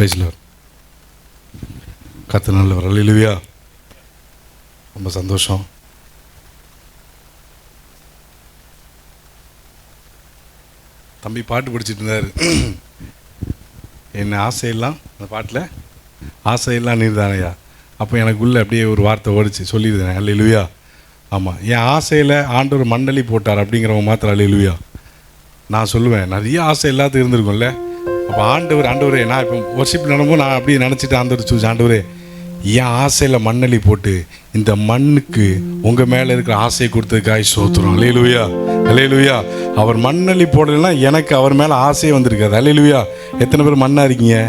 Price the Lord. கர்த்தர் நல்லவர். அல்லேலூயா. ரொம்ப சந்தோஷம். தம்பி பாட்டு படிச்சுட்டு இருந்தார். என்ன ஆசையெல்லாம் அந்த பாட்டில் ஆசையெல்லாம் நீர்தானையா. அப்போ எனக்குள்ளே அப்படியே ஒரு வார்த்தை ஓடிச்சு, சொல்லியிருந்தேன் அல்லேலூயா. ஆமாம், என் ஆசையில் ஆண்டவர் மண்டலி போட்டார் அப்படிங்கிறவங்க மாத்திரம் அல்லேலூயா. நான் சொல்லுவேன், நிறைய ஆசை எல்லாத்துக்கும் இருந்திருக்கும்ல. அப்போ ஆண்டவரே நான் இப்போ வர்ஷிப் நடக்கும்போது நான் அப்படியே நினச்சிட்டு ஆண்டவர் ஆண்டவரே என் ஆசையில் மண்ணலி போட்டு இந்த மண்ணுக்கு உங்கள் மேலே இருக்கிற ஆசையை கொடுத்ததுக்காக ஸ்தோத்திரம். அல்லேலூயா, அல்லேலூயா. அவர் மண்ணலி போடலைன்னா எனக்கு அவர் மேலே ஆசையே வந்திருக்காது. அல்லேலூயா. எத்தனை பேர் மண்ணாக இருக்கீங்க?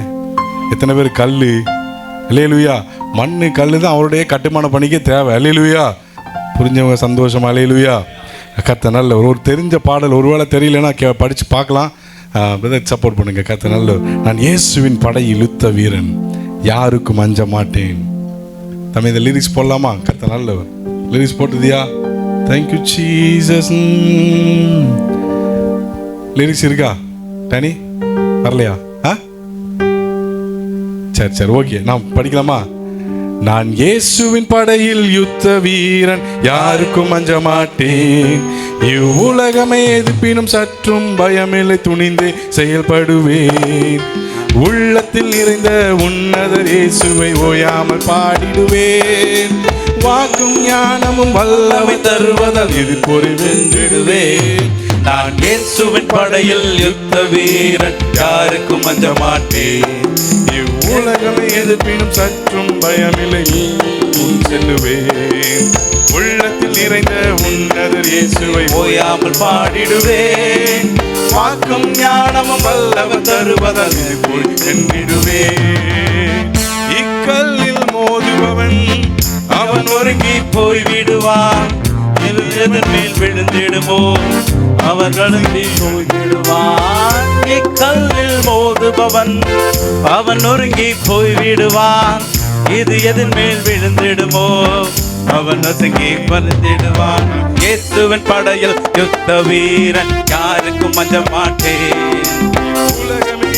எத்தனை பேர் கல்? அல்லேலூயா. மண் கல் தான் அவருடைய கட்டுமான பணிக்கே தேவை. அல்லேலூயா. புரிஞ்சவங்க சந்தோஷமா? அல்லேலூயா. கர்த்தர் நல்ல ஒரு தெரிஞ்ச பாடல் ஒருவேளை தெரியலன்னா படித்து பார்க்கலாம். சப்போர்ட் பண்ணுங்க. கர்த்தர் நல்ல. நான் இயேசுவின் படையில் யுத்த வீரன், யாருக்கும் அஞ்ச மாட்டேன். தம்பி இந்த லிரிக்ஸ் போடலாமா? கர்த்தர் நல்லவர். லிரிக்ஸ் போட்டுதியா? Thank you Jesus. லிரிக்ஸ் இருக்கா டனி? வரலையா? சரி ஓகே, நான் படிக்கலாமா? நான் இயேசுவின் படையில் யுத்த வீரன், யாருக்கும் அஞ்ச மாட்டேன். இவ்வுலகமே எதிர்ப்பினும் சற்றும் பயமில்லை, துணிந்தே செயல்படுவேன். உள்ளத்தில் நிறைந்த உன்னதர் இயேசுவை ஓயாமல் பாடிடுவேன். வாக்கும் ஞானமும் வல்லமை தருவதால் எதிர்ப்போரை வென்றிடுவேன். நான் இயேசுவின் படையில் யுத்த வீரன், யாருக்கும் அஞ்ச மாட்டேன். இவ்வுலகமே எதிர்ப்பினும் சற்றும் பயமில்லை, முன் செல்லுவேன். உள்ளத்தில் நிறைந்த உன்னதர் இயேசுவை ஓயாமல் பாடிடுவேன். வாக்கும் ஞானமும் வல்லவர் தருவதால் போய் வென்றிடுவேன். இக்கல்லில் மோதுபவன் அவன் ஒருங்கி போய் விடுவான். எதன் மேல் விழுந்திடுமோ அவன் அழுங்கி போய் விடுவான். இக்கல்லில் மோதுபவன் அவன் ஒருங்கி போய் விடுவான். இது எதன் மேல் விழுந்திடுமோ அவன் அசங்கி பறந்திடுவான். இயேசுவின் படையில் யுத்த வீரன், யாருக்கும் அஞ்ச மாட்டேன். உலகமே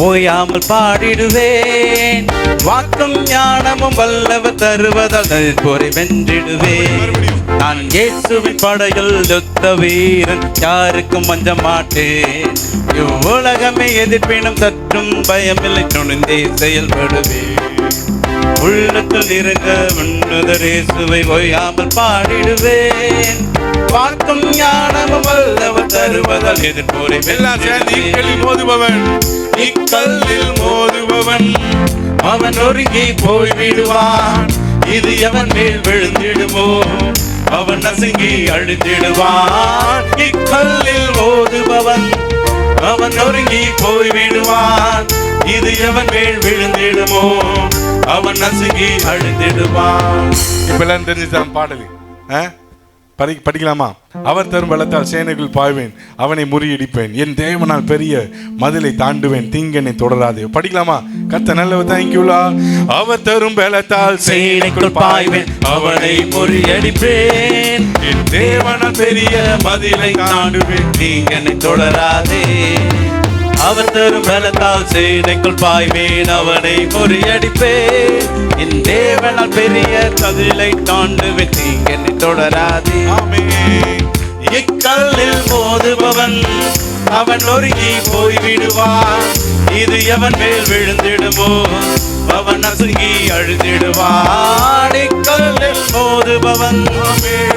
ஓயாமல் பாடிடுவேன். வாக்கும் ஞானமும் வல்லவர் தருவதால் போரை வென்றிடுவேன். நான் இயேசுவின் படையில் யுத்த வீரன், யாருக்கும் அஞ்ச மாட்டேன். இவ்வுலகமே எதிர்ப்பினும் சற்றும் பயமில்லை, துணிந்தே செயல்படுவேன். உள்ளத்தில் இருந்த உன்னதர் இயேசுவை ஓயாமல் பாடிடுவேன். வாக்கும் ஞானமும் வல்லவர் தருவதால் எதிர்ப்போரை இக்கல்லில் மோதுபவன், இக்கல்லில் மோதுபவன் அவன் ஒருங்கி போய் விடுவான். இது எவன் மேல் விழுந்திடுமோ அவன் நசுங்கி அழுந்திடுவான். இக்கல்லில் மோதுபவன் அவன் ஒருங்கி போய் விடுவான். இது எவன் மேல் விழுந்திடுமோ அவன் நசுங்கி அழுந்திடுவான். இப்பெல்லாம் தெரிஞ்சுதான் பாடலு படிக்கலாமா? அவர் தரும் பலத்தால் சேனைகள் பாய்வேன், அவனை முறியடிப்பேன். என் தேவனால் பெரிய மதிலை தாண்டுவேன், தீங்கனை தொடராதே. படிக்கலாமா? கர்த்தர் நல்லவர். Thank you Lord. அவர் தரும் பலத்தால் சேனைக்குள் பாய்வேன், அவனை முறியடிப்பேன். என் தேவனால் பெரிய மதிலை தாண்டுவேன், தீங்கனை தொடராதே. அவர் தரும் பலத்தால் சேனைக்குள் பாய்வேன், அவனை முறியடிப்பேன். என் தேவனால் பெரிய மதிலை தாண்டுவேன், தீங்கனை தொடராதே. இக்கல்லில் மோதுபவன் அவன் ஒருங்கி போய் விடுவான். இது எவன் மேல் விழுந்திடுமோ அவன் நசுங்கி அழுதிடுவான். இக்கல்லில் மோதுபவன்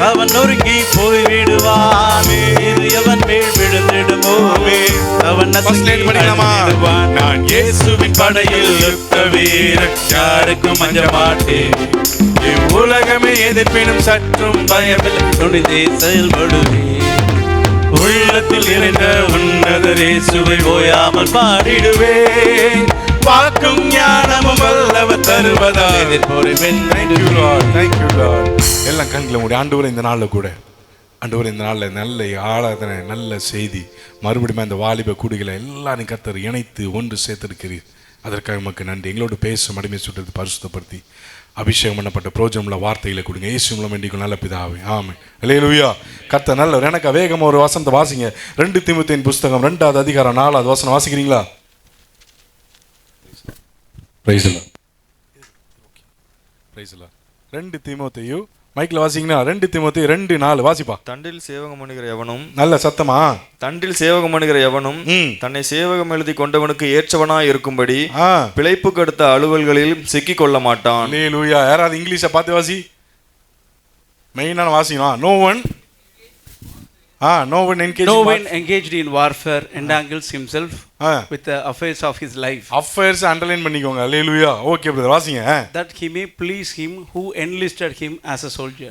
அவன் ஒருங்கி போய் விடுவான். இது எவன் மேல் விழுந்திடுமோ அவன் நசுங்கி அழுதிடுவான். நான் இயேசுவின் படையில் யுத்த வீரன், யாருக்கும் அஞ்ச மாட்டேன். இவ்வுலகமே எதிர்ப்பினும் சற்றும் பயமில்லை, துணிந்தே செயல்படுவேன். உள்ளத்தில் நிறைந்த உன்னதர் இயேசுவை ஓயாமல் பாடிடுவேன். வாக்கும் ஞானமும் வல்லவர் தருவதால் எதிர்ப்போரை வென்றிடுவேன். Thank you Lord. எல்லாம் கண்களை மூடி. ஆண்டவரே இந்த நாளில் கூட ஆண்டவரே இந்த நாளில் நல்ல ஆராதனை, நல்ல செய்தி, மறுபடியும் அந்த வாலிப கூடிகளை எல்லாரையும் கர்த்தர் இணைத்து ஒன்று சேர்த்திருக்கிறீர். அதற்காக நமக்கு நன்றி. எங்களோடு பேசும் அடிமை சுட்டத்தை பரிசுத்தப்படுத்தி அபிஷேகம் பண்ணப்பட்ட பிரோஜனமுள்ள வார்த்தைகளை கொடுங்க. இயேசு மூலம் வேண்டிக்கும் நல்ல பிதாவே, ஆமென். அல்லேலூயா. கர்த்தர் நல்லவர். எனக்கு வேகமாக ஒரு வசனத்தை வாசிங்க. 2 தீமோத்தேயுவின் புஸ்தகம் 2வது அதிகாரம் 4வது வசனம் வாசிக்கிறீங்களா? Praise the lord. Praise the lord. 2 தீமோத்தேயு மைக்கில் வாசிங்கன்னா 2 தீமோத்தேயு 2:4 வாசிப்பா. தண்டில் சேவகம் பண்ணுகிற எவனும், நல்ல சத்தமா, தண்டில் சேவகம் பண்ணுகிற எவனும் தன்னை சேவகம் எழுதி கொண்டவனுக்கு ஏற்றவனாய் இருக்கும்படி பிழைப்புக்கு அடுத்த அலுவல்களில் சிக்கிக் கொள்ள மாட்டான். அல்லேலூயா. யாராவது இங்கிலீஷை பார்த்து வாசி. மெயினான வாசிக்கணும். No one engaged in warfare entangles himself with the affairs of his life. Affairs underline பண்ணிக்கோங்க. அல்லேலூயா. ஓகே பிரதர் வாசிங்க. That he may please him who enlisted him as a soldier.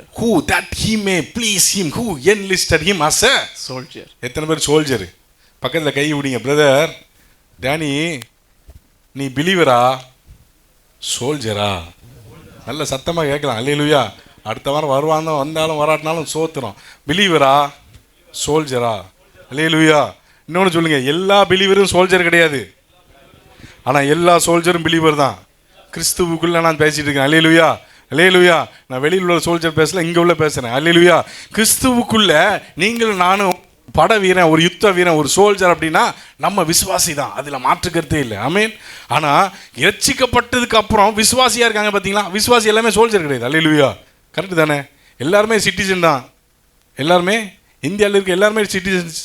That he may please him who enlisted him as a soldier. எத்தனை பேர் soldier? பக்கத்தில் கை விடுங்க. Brother Danny, நீ பிலீவரா சோல்ஜரா? நல்ல சத்தமாக கேட்கலாம். அல்லேலூயா. அடுத்த வாரம் வருவாங்க, வந்தாலும் வராட்டினாலும் சோத்துறோம். பிலீவரா சோல்ஜரா? அல்லேலூயா. இன்னொன்று சொல்லுங்க, எல்லா பிலீவரும் சோல்ஜர் கிடையாது, ஆனால் எல்லா சோல்ஜரும் பிலீவர் தான். கிறிஸ்துவுக்குள்ளே நான் பேசிட்டு இருக்கேன். அல்லேலூயா. அல்லேலூயா. நான் வெளியில் உள்ள சோல்ஜர் பேசல, இங்கே உள்ள பேசுகிறேன். அல்லேலூயா. கிறிஸ்துவுக்குள்ள நீங்களும் நானும் பட வீரன், ஒரு யுத்த வீரன், ஒரு சோல்ஜர் அப்படின்னா நம்ம விசுவாசி தான், அதில் மாற்றுக்கிறதே இல்லை. ஆமீன். ஆனால் ரட்சிக்கப்பட்டதுக்கு அப்புறம் விசுவாசியாக இருக்காங்க பார்த்தீங்களா? விசுவாசி எல்லாமே சோல்ஜர் கிடையாது. அல்லேலூயா. கரெக்டு தானே? எல்லாருமே சிட்டிசன் தான். எல்லாருமே இந்தியாவில் இருக்க எல்லாருமே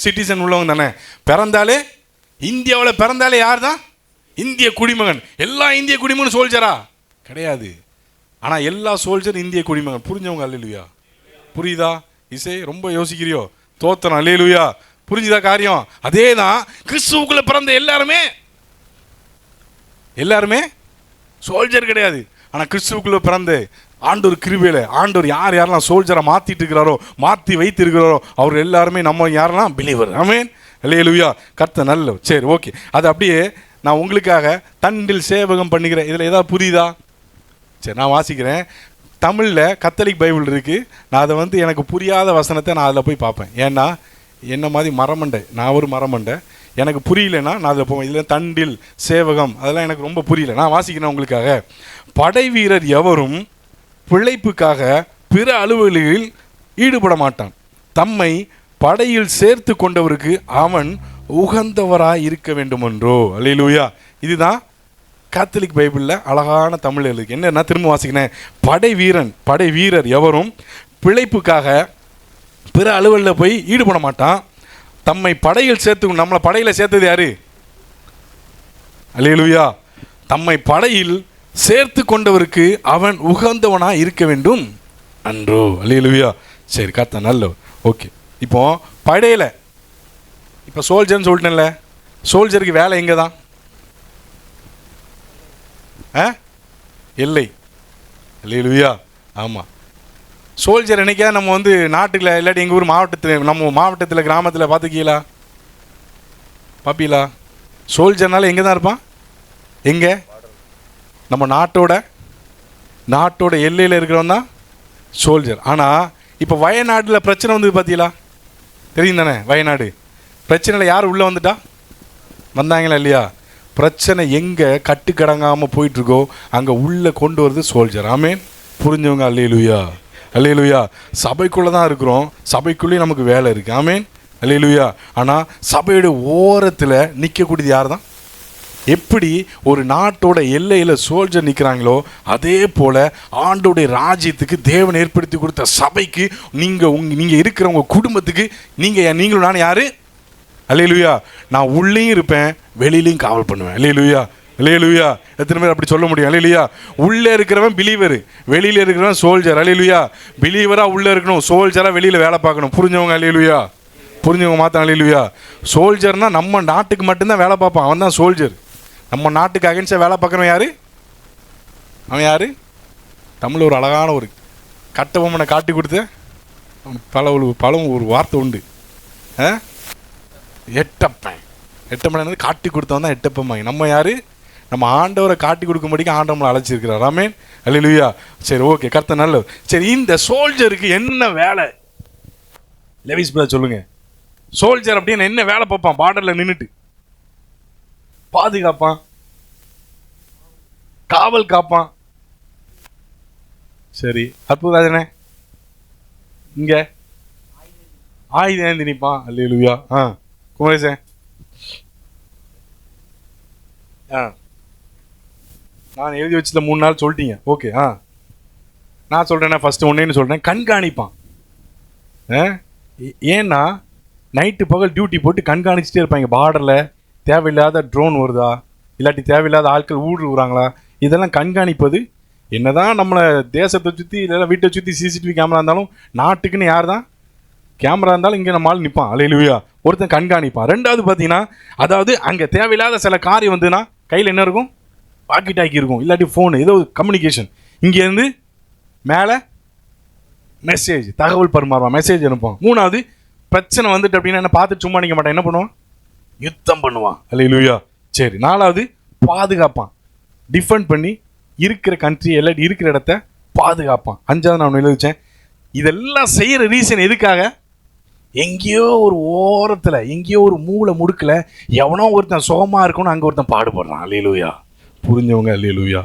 சிட்டிசன் உள்ளவங்க தானே? பிறந்தாலே இந்தியாவில் பிறந்தாலே யார் தான்? இந்திய குடிமகன். எல்லா இந்திய குடிமகன் சோல்ஜரா கிடையாது, ஆனால் எல்லா சோல்ஜர் இந்திய குடிமகன். புரிஞ்சவங்க அல்லேலூயா. புரியுதா? இசை ரொம்ப யோசிக்கிறியோ? தோத்திரம். அல்லேலூயா. புரிஞ்சுதா காரியம்? அதே தான் கிறிஸ்துவுக்குள்ள பிறந்த எல்லாருமே சோல்ஜர் கிடையாது, ஆனால் கிறிஸ்துவுக்குள்ள பிறந்த ஆண்டவர் கிருபையில ஆண்டவர் யாரெல்லாம் சோல்ஜரை மாற்றிட்டு இருக்கிறாரோ, மாற்றி வைத்து இருக்கிறாரோ, அவர் எல்லாருமே நம்ம யாரெல்லாம் பிலீவர். ஆமென். அல்லேலூயா. கர்த்தர் நல்லவர். சரி, ஓகே. அது அப்படியே நான் உங்களுக்காக தண்டில் சேவகம் பண்ணுகிறேன். இதில் ஏதாவது புரியுதா? சரி, நான் வாசிக்கிறேன். தமிழில் கத்தலிக் பைபிள் இருக்குது. நான் அதை எனக்கு புரியாத வசனத்தை நான் அதில் போய் பார்ப்பேன். ஏன்னா என்ன மாதிரி மரமண்டை, நான் ஒரு மரமண்டை, எனக்கு புரியலன்னா நான் அதில் போவேன். இதில் தண்டில் சேவகம் அதெல்லாம் எனக்கு ரொம்ப புரியல. நான் வாசிக்கிறேன் உங்களுக்காக. படை வீரர் எவரும் பிழைப்புக்காக பிற அலுவல்களில் ஈடுபட மாட்டான். தம்மை படையில் சேர்த்து கொண்டவருக்கு அவன் உகந்தவராய் இருக்க வேண்டுமென்றோ. அல்லேலூயா. இதுதான் கத்தலிக் பைபிளில் அழகான தமிழ் எழுது. என்னன்னா திரும்ப வாசிக்கிறேன். படை வீரர் எவரும் பிழைப்புக்காக பிற அலுவலில் போய் ஈடுபட மாட்டான். தம்மை படையில் சேர்த்து, நம்மளை படையில் சேர்த்தது யாரு? அல்லேலூயா. தம்மை படையில் சேர்த்து கொண்டவருக்கு அவன் உகந்தவனா இருக்க வேண்டும் அன்றோ. அல்லேலூயா. சரி, கர்த்தர் நல்லவர். ஓகே. இப்போ படையில இப்போ சோல்ஜர்னு சொல்லிட்டேன்ல, சோல்ஜருக்கு வேலை எங்கே தான்? எல்லை. அல்லேலூயா. ஆமாம். சோல்ஜர் என்னைக்கா நம்ம நாட்டுக்குள்ள இல்லாட்டி எங்கள் ஊர் மாவட்டத்தில், நம்ம மாவட்டத்தில் கிராமத்தில் பார்த்துக்கீங்களா? பாப்பீங்களா? சோல்ஜர்னால எங்கே தான் இருப்பான்? எங்கே? நம்ம நாட்டோட எல்லையில் இருக்கிறவன் தான் சோல்ஜர். ஆனால் இப்போ வயநாட்டில் பிரச்சனை வந்தது பார்த்தீங்களா? தெரியும் தானே? வயநாடு பிரச்சனையில் யார் உள்ளே வந்தாங்களா இல்லையா? பிரச்சனை எங்கே கட்டுக்கடங்காமல் போயிட்டுருக்கோ அங்கே உள்ளே கொண்டு வருது சோல்ஜர். ஆமேன். புரிஞ்சவங்க அல்லேலூயா. அல்லேலூயா. சபைக்குள்ளே தான் இருக்கிறோம், சபைக்குள்ளேயும் நமக்கு வேலை இருக்குது. ஆமேன். அல்லேலூயா. ஆனால் சபையோட ஓரத்தில் நிற்கக்கூடியது யார் தான்? எப்படி ஒரு நாட்டோட எல்லையில் சோல்ஜர் நிற்கிறாங்களோ அதே போல் ஆண்டோடைய ராஜ்யத்துக்கு தேவன் ஏற்படுத்தி கொடுத்த சபைக்கு நீங்கள் இருக்கிற உங்கள் குடும்பத்துக்கு நீங்களும் நான் யார்? அல்லேலூயா. நான் உள்ளேயும் இருப்பேன், வெளியிலையும் காவல் பண்ணுவேன். அல்லேலூயா. அல்லேலூயா. எத்தனை பேர் அப்படி சொல்ல முடியும்? அல்லேலூயா. உள்ளே இருக்கிறவன் பிலீவர், வெளியில் இருக்கிறவன் சோல்ஜர். அல்லேலூயா. பிலீவராக உள்ளே இருக்கணும், சோல்ஜராக வெளியில் வேலை பார்க்கணும். புரிஞ்சவங்க அல்லேலூயா. புரிஞ்சவங்க மாற்ற. அல்லேலூயா. சோல்ஜர்னால் நம்ம நாட்டுக்கு மட்டும்தான் வேலை பார்ப்பான், அவன் தான் சோல்ஜர். நம்ம நாட்டுக்கு அகென்ஸ்டாக வேலை பார்க்குறவன் யார்? அவன் யார்? தமிழ் ஒரு அழகான ஒரு கட்டபொம்மனை காட்டி கொடுத்த பழம் ஒரு வார்த்தை உண்டு. எட்டப்பன் காட்டி கொடுத்தவன் தான் எட்டப்பம்மா. நம்ம யார்? நம்ம ஆண்டவரை காட்டி கொடுக்கும்படிக்கு ஆண்டவங்களை அழைச்சிருக்கிறார். ஆமென். அல்லேலூயா. சரி, ஓகே. கர்த்தர் நல்லவர். சரி, இந்த சோல்ஜருக்கு என்ன வேலை? லெவிஸ் பிரதர் சொல்லுங்க. சோல்ஜர் அப்படின்னு என்ன வேலை பார்ப்பான்? பார்டரில் நின்றுட்டு பாதுகாப்பான். காவல் காப்பான். சரி, அற்புதராஜனே இங்க ஆயுதம் ஏந்தி நிற்பான். அல்லேலூயா. குமரேசன் நான் எழுதி வச்சதுல 3 நாள் சொல்லிட்டீங்க. ஓகே. நான் சொல்றேன்னா ஃபர்ஸ்ட் ஒன்னேன்னு சொல்றேன். கண்காணிப்பான். ஏன்னா நைட்டு பகல் டியூட்டி போட்டு கண்காணிச்சுட்டே இருப்பாங்க. பார்டரில் தேவையில்லாத ட்ரோன் வருதா, இல்லாட்டி தேவையில்லாத ஆட்கள் ஊடுருவுறாங்களா, இதெல்லாம் கண்காணிப்பது. என்னதான் நம்மளை தேசத்தை சுற்றி இல்லைன்னா வீட்டை சுற்றி சிசிடிவி கேமரா இருந்தாலும் நாட்டுக்குன்னு யார் தான் கேமரா இருந்தாலும் இங்கே நம்ம ஆள் நிற்பான். அல்லேலூயா. ஒருத்தன் கண்காணிப்பான். ரெண்டாவது பார்த்தீங்கன்னா, அதாவது அங்கே தேவையில்லாத சில காரியம் வந்துன்னா கையில் என்ன இருக்கும், வாக்கி டாக்கி இருக்கும், இல்லாட்டி ஃபோனு, ஏதோ கம்யூனிகேஷன். இங்கேருந்து மேலே மெசேஜ், தகவல் பரிமாறுவான், மெசேஜ் அனுப்புவான். மூணாவது பிரச்சனை வந்துட்டு அப்படின்னா என்ன பார்த்துட்டு சும்மா நிற்க மாட்டான், என்ன பண்ணுவான், யுத்தம் பண்ணுவான். அல்லேலூயா. சரி, நாலாவது பாதுகாப்பான், டிஃபெண்ட் பண்ணி இருக்கிற கண்ட்ரி எல்லாம் இருக்கிற இடத்த பாதுகாப்பான். அஞ்சாவது நான் எழுதி வச்சேன், இதெல்லாம் செய்கிற ரீசன் எதுக்காக, எங்கேயோ ஒரு ஓரத்தில் எங்கேயோ ஒரு மூளை முடுக்கில் எவனோ ஒருத்தன் சுகமாக இருக்கணும், அங்கே ஒருத்தன் பாடுபடுறான். அல்லேலூயா. புரிஞ்சவங்க அல்லேலூயா.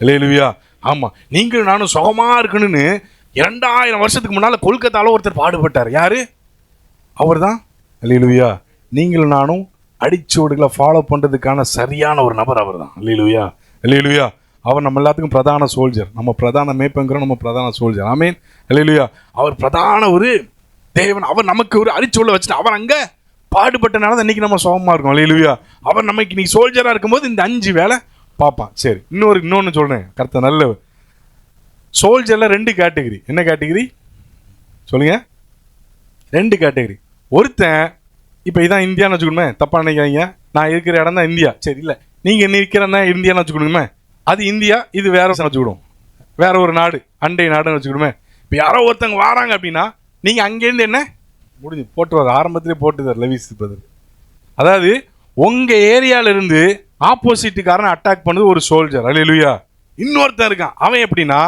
அல்லேலூயா. ஆமாம், நீங்களும் நானும் சுகமாக இருக்கணும்னு 2000 வருஷத்துக்கு முன்னால் கொல்கத்தாவில் ஒருத்தர் பாடுபட்டார். யார் அவர் தான். அல்லேலூயா. நீங்களும் நானும் அடிச்சோடுகளை ஃபாலோ பண்ணுறதுக்கான சரியான ஒரு நபர் அவர் தான். அல்லேலூயா. அல்லேலூயா. அவர் நம்ம எல்லாத்துக்கும் பிரதான சோல்ஜர். நம்ம பிரதான மேய்ப்பங்கிறோம், நம்ம பிரதான சோல்ஜர். ஆமீன். அல்லேலூயா. அவர் பிரதான ஒரு தேவன். அவர் நமக்கு ஒரு அரிச்சோலை வச்சுட்டு அவர் அங்கே பாடுபட்டனால தான் இன்றைக்கி நம்ம சுகமாக இருக்கோம். அல்லேலூயா. அவர் நமக்கு இன்னைக்கு சோல்ஜராக இருக்கும்போது இந்த 5 வேலை பார்ப்பான். சரி, இன்னொன்று சொல்கிறேன். கரெக்டாக நல்ல சோல்ஜரில் 2 கேட்டகரி. என்ன கேட்டகரி சொல்லுங்க? 2 கேட்டகரி. ஒருத்தன் இப்போ இதான் இந்தியான்னு வச்சுக்கணுமே, தப்பாக நினைக்காதீங்க, நான் இருக்கிற இடம் தான் இந்தியா. சரி, இல்லை நீங்கள் நிற்கிறதா இந்தியான்னு வச்சுக்கணுமே, அது இந்தியா, இது வேற வச்சுக்கிடுவோம், வேற ஒரு நாடு, அண்டை நாடுன்னு வச்சுக்கணுமே. இப்போ யாரோ ஒருத்தங்க வராங்க அப்படின்னா நீங்கள் அங்கேருந்து என்ன முடிஞ்சு போட்டு வர ஆரம்பத்திலே போட்டுதார் லெவிஸ் பதில். அதாவது உங்கள் ஏரியாவிலிருந்து ஆப்போசிட்டுக்காரன் அட்டாக் பண்ணது ஒரு சோல்ஜர். அல்லேலூயா. இன்னொருத்தன் இருக்கான், அவன் எப்படின்னா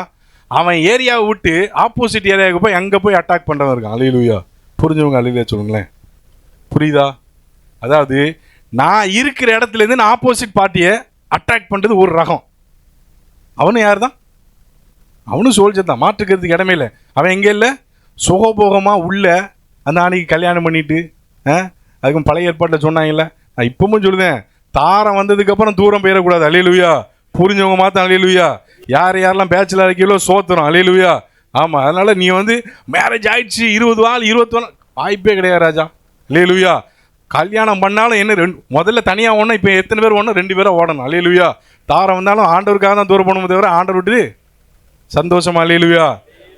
அவன் ஏரியாவை விட்டு ஆப்போசிட் ஏரியாவுக்கு போய் அங்கே போய் அட்டாக் பண்ணுறவன் இருக்கான். அல்லேலூயா. புரிஞ்சவங்க அல்லேலூயா சொல்லுங்களேன். புரியுதா? அதாவது நான் இருக்கிற இடத்துலேருந்து நான் ஆப்போசிட் பார்ட்டியை அட்டாக் பண்ணுறது ஒரு ரகம். அவனு யார் தான்? அவனும் சோல்ஜர் தான், மாற்றுக்கிறதுக்கு இடமே இல்லை. அவன் எங்கே இல்லை, சுகபோகமாக உள்ள அந்த அன்னைக்கு கல்யாணம் பண்ணிட்டு அதுக்கும் பழைய ஏற்பாட்டில் சொன்னாங்கல்ல, நான் இப்பவும் சொல்லுவேன், தாரம் வந்ததுக்கப்புறம் தூரம் போயிடக்கூடாது. அல்லேலூயா. புரிஞ்சவங்க மாத்தான். அல்லேலூயா. யாரெல்லாம் பேச்சுலர் இருக்கையிலோ சோத்துறோம். அல்லேலூயா. ஆமாம், அதனால் நீ மேரேஜ் ஆயிடுச்சு 20 ஆள் 21 வாய்ப்பே கிடையாது ராஜா. அல்லேலூயா. கல்யாணம் பண்ணாலும் என்ன முதல்ல தனியாக ஓடணும், இப்போ எத்தனை பேர் ஓடணும், 2 பேரை ஓடணும். அல்லேலூயா. தாரம் வந்தாலும் ஆண்டவருக்காக தான் தூரம் போகணும் தவிர ஆண்டவர் விட்டு சந்தோஷமா. அல்லேலூயா.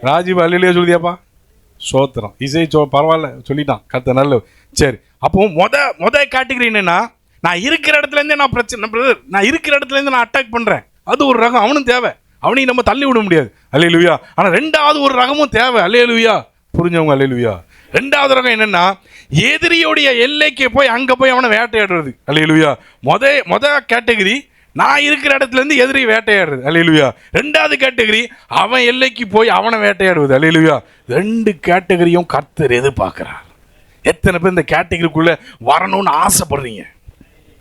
ராஜீவ் அல்லேலூயா சொல்லுதியாப்பா, சோத்திரம். இசை பரவாயில்ல சொல்லிட்டான், கத்த நல்ல. சரி, அப்போ மொத கேட்டகரி என்னன்னா, நான் இருக்கிற இடத்துலேருந்தே நான் பிரச்சனை, நான் இருக்கிற இடத்துலேருந்து நான் அட்டாக் பண்ணுறேன், அது ஒரு ரகம். அவனும் தேவை, அவனையும் நம்ம தள்ளி விட முடியாது. அல்லேலூயா. ஆனால் 2வது ஒரு ரகமும் தேவை. அல்லேலூயா. புரிஞ்சவங்க அல்லேலூயா. 2வது ரகம் என்னன்னா, எதிரியோடைய எல்லைக்கு போய் அங்கே போய் அவனை வேட்டையாடுறது. அல்லேலூயா. மொத கேட்டகரி நான் இருக்கிற இடத்துலேருந்து எதிரி வேட்டையாடுறது. அல்லேலூயா. 2வது கேட்டகரி அவன் எல்லைக்கு போய் அவனை வேட்டையாடுவது. அல்லேலூயா. 2 கேட்டகரியும் கர்த்தர் எதிர்பார்க்கிறார். எத்தனை பேர் இந்த கேட்டகரிக்குள்ளே வரணும்னு ஆசைப்படுறீங்க?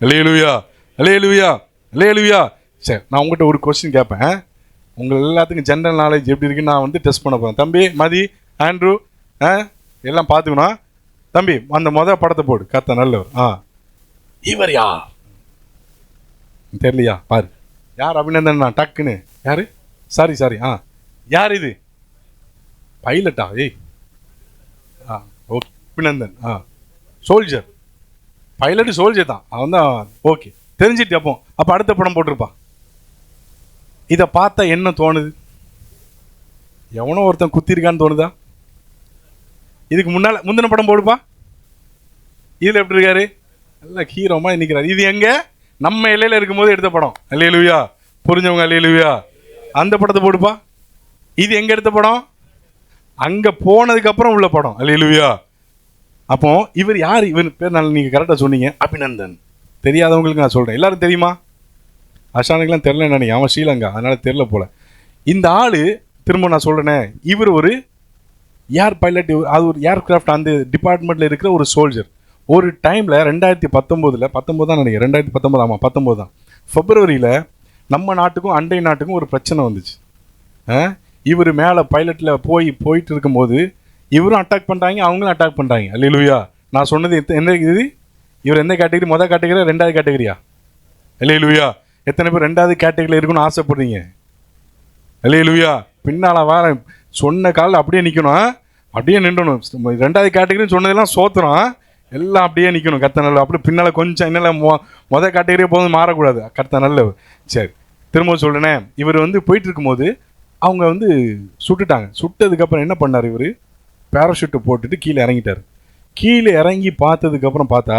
அல்லேலூயா. அல்லேலூயா. அல்லேலூயா. சரி, நான் உங்கள்கிட்ட ஒரு கொஸ்டின் கேட்பேன். உங்கள் எல்லாத்துக்கும் ஜென்ரல் நாலேஜ் எப்படி இருக்குன்னு நான் டெஸ்ட் பண்ண போகிறேன். தம்பி, மதி, ஆண்ட்ரூ எல்லாம் பார்த்துக்கணும். தம்பி, அந்த படத்தை போடு. கத்த நல்லவர். இவர் யார் தெரியலையா? பாரு, யார்? அபிநந்தன். டக்குன்னு யாரு? சாரி. யார் இது? பைலட்டா? ஏய், okay, Abhinandan. Soldier. Pilot soldier தான் அவன் தான். ஓகே, தெரிஞ்சிட்டு. அப்போ அடுத்த படம் போட்டிருப்பா. இதை பார்த்தா என்ன தோணுது? எவனோ ஒருத்தன் குத்திருக்கான்னு தோணுதா? இதுக்கு முந்தின படம் போடுப்பா. இதில் எப்படி இருக்காரு? நல்ல ஹீரோமா நிற்கிறார். இது எங்க? நம்ம எல்லையில் இருக்கும்போது எடுத்த படம். அல்லேலூயா. புரிஞ்சவங்க அல்லேலூயா. அந்த படத்தை போடுப்பா. இது எங்க எடுத்த படம்? அங்கே போனதுக்கப்புறம் உள்ள படம். அல்லேலூயா. அப்போ இவர் யார்? இவர் பேர் நீங்கள் கரெக்டாக சொன்னீங்க, அபிநந்தன். தெரியாதவங்களுக்கு நான் சொல்கிறேன். எல்லாரும் தெரியுமா? அஷானுக்கெல்லாம் தெரில நினைக்கிறேன், அவன் ஸ்ரீலங்கா, அதனால் தெரில போல. இந்த ஆள் திரும்ப நான் சொல்கிறேனே, இவர் ஒரு ஏர் பைலட், அது ஒரு ஏர்கிராஃப்ட் அந்த டிபார்ட்மெண்ட்டில் இருக்கிற ஒரு சோல்ஜர். ஒரு டைமில் 2019 தான் நினைக்கிறேன், 2019 ஆமாம் 19 தான், பிப்ரவரியில் நம்ம நாட்டுக்கும் அண்டை நாட்டுக்கும் ஒரு பிரச்சனை வந்துச்சு. இவர் மேலே பைலட்டில் போயிட்டு இருக்கும்போது இவரும் அட்டாக் பண்ணுறாங்க, அவங்களும் அட்டாக் பண்ணுறாங்க. அல்லேலூயா. நான் சொன்னது என்ன இது? இவர் எந்த கேட்டகரி? மொதல் கேட்டகரியா ரெண்டாவது கேட்டகரியா? அல்லேலூயா. எத்தனை பேர் ரெண்டாவது கேட்டகரியில் இருக்குன்னு ஆசைப்படுறீங்க? அல்லேலூயா. பின்னால் வார சொன்ன காலில் அப்படியே நிற்கணும், அப்படியே நின்றணும். ரெண்டாவது கேட்டகரின்னு சொன்னதெல்லாம் சோத்துறோம், எல்லாம் அப்படியே நிற்கணும். கர்த்தர் நல்ல. அப்படி பின்னால் கொஞ்சம் என்னெல்லாம் மொதல் கேட்டகரியே போதும், மாறக்கூடாது. கர்த்தர் நல்ல. சரி, திரும்ப சொல்கிறேனே. இவர் போயிட்டு இருக்கும்போது அவங்க சுட்டுட்டாங்க. சுட்டதுக்கப்புறம் என்ன பண்ணார்? இவர் பேராஷூட்டை போட்டுட்டு கீழே இறங்கிட்டார். கீழே இறங்கி பார்த்ததுக்கப்புறம் பார்த்தா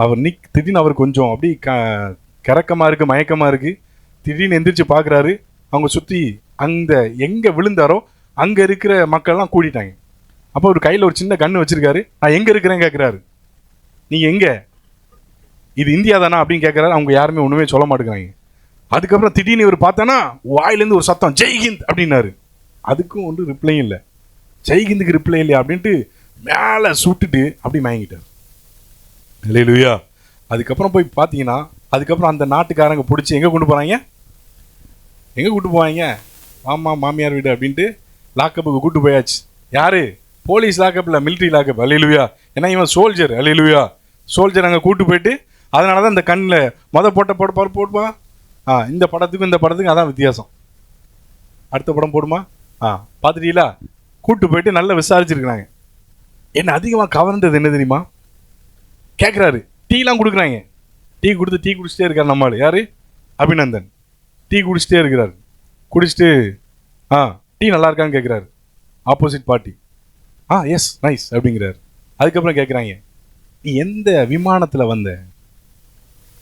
அவர் திடீர்னு அவர் கொஞ்சம் அப்படி கிறக்கமாக இருக்குது, மயக்கமாக இருக்குது. திடீர்னு எந்திரிச்சு பார்க்குறாரு. அவங்க சுற்றி அந்த எங்கே விழுந்தாரோ அங்கே இருக்கிற மக்கள்லாம் கூட்டிட்டாங்க. அப்போ ஒரு கையில் ஒரு சின்ன கன்று வச்சுருக்காரு. நான் எங்கே இருக்கிறேன்னு கேட்குறாரு. நீங்கள் எங்கே? இது இந்தியா தானா அப்படின்னு கேட்குறாரு. அவங்க யாருமே ஒன்றுமே சொல்ல மாட்டேங்கிறாங்க. அதுக்கப்புறம் திடீர்னு இவர் பார்த்தானா வாயிலேருந்து ஒரு சத்தம், ஜெய்ஹிந்த் அப்படின்னாரு. அதுக்கும் ரிப்ளையும் இல்லை. ஜெய்ஹிந்துக்கு ரிப்ளை இல்லையா அப்படின்ட்டு மேலே சுட்டுட்டு அப்படி மயங்கிட்டார். அல்லேலூயா. அதுக்கப்புறம் போய் பார்த்தீங்கன்னா அதுக்கப்புறம் அந்த நாட்டுக்காரங்க பிடிச்சி எங்கே கொண்டு போகிறாங்க? எங்கே கூட்டு போவாங்க? மாமா மாமியார் வீடு அப்படின்ட்டு லாக்கப்புக்கு கூட்டு போயாச்சு. யார்? போலீஸ் லாக்கப் இல்லை, மிலிட்ரி லாக்கப். அல்லேலூயா. ஏன்னா இவன் சோல்ஜர். அல்லேலூயா. சோல்ஜர் அங்கே கூட்டு போயிட்டு அதனால தான் இந்த கண்ணில் போட்டுப்பா. இந்த படத்துக்கும் இந்த படத்துக்கும் அதான் வித்தியாசம். அடுத்த படம் போடுமா? பார்த்துட்டீங்களா? கூட்டு போயிட்டு நல்லா விசாரிச்சிருக்கிறாங்க. என்ன அதிகமாக கவர்ந்தது என்ன தெரியுமா? கேட்குறாரு. டீலாம் கொடுக்குறாங்க. டீ குடிச்சிட்டே இருக்கார் நம்மளால். யார்? அபிநந்தன். டீ குடிச்சிட்டே இருக்கிறார். குடிச்சிட்டு டீ நல்லா இருக்கான்னு கேட்குறாரு. ஆப்போசிட் பார்ட்டி எஸ் நைஸ் அப்படிங்கிறார். அதுக்கப்புறம் கேட்குறாங்க, நீ எந்த விமானத்தில் வந்த?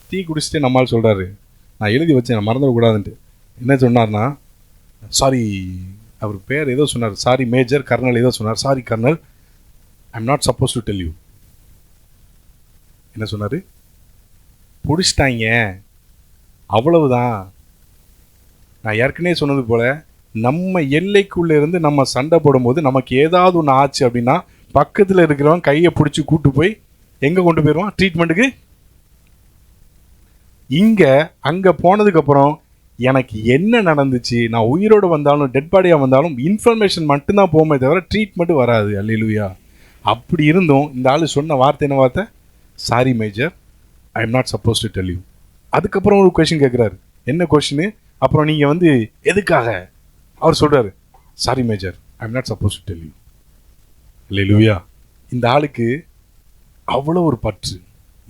டீ குடிச்சிட்டு நம்மால் சொல்கிறாரு, நான் எழுதி வச்சேன், நான் மறந்துடக்கூடாதுன்ட்டு. என்ன சொன்னார்னா, சாரி, அவர் பேர் ஏதோ சொன்னார், சாரி மேஜர் கர்னல் ஏதோ சொன்னார். Sorry colonel, I am not suppose to tell you. என்ன சொன்னார்? பிடிச்சிட்டாங்க, அவ்வளவுதான். நான் ஏற்கனவே சொன்னது போல் நம்ம எல்லைக்குள்ளே இருந்து நம்ம சண்டை போடும்போது நமக்கு ஏதாவது ஒன்று ஆச்சு அப்படின்னா பக்கத்தில் இருக்கிறவன் கையை பிடிச்சி கூட்டு போய் எங்கே கொண்டு போயிடுவான்? ட்ரீட்மெண்ட்டுக்கு. இங்கே அங்கே போனதுக்கப்புறம் எனக்கு என்ன நடந்துச்சு, நான் உயிரோடு வந்தாலும் டெட் பாடியாக வந்தாலும் இன்ஃபர்மேஷன் மட்டும்தான் போகுமே தவிர ட்ரீட்மெண்ட்டு வராது. அல்லேலூயா. அப்படி இருந்தும் இந்த ஆள் சொன்ன வார்த்தை என்ன வார்த்தை? Sorry major, I am not suppose to tell you. அதுக்கப்புறம் ஒரு கொஷின் கேட்குறாரு. என்ன கொஷின்? அப்புறம் நீங்கள் எதுக்காக? அவர் சொல்கிறாரு, sorry major, I am not suppose to tell you. அல்லேலூயா. இந்த ஆளுக்கு அவ்வளோ ஒரு பற்று.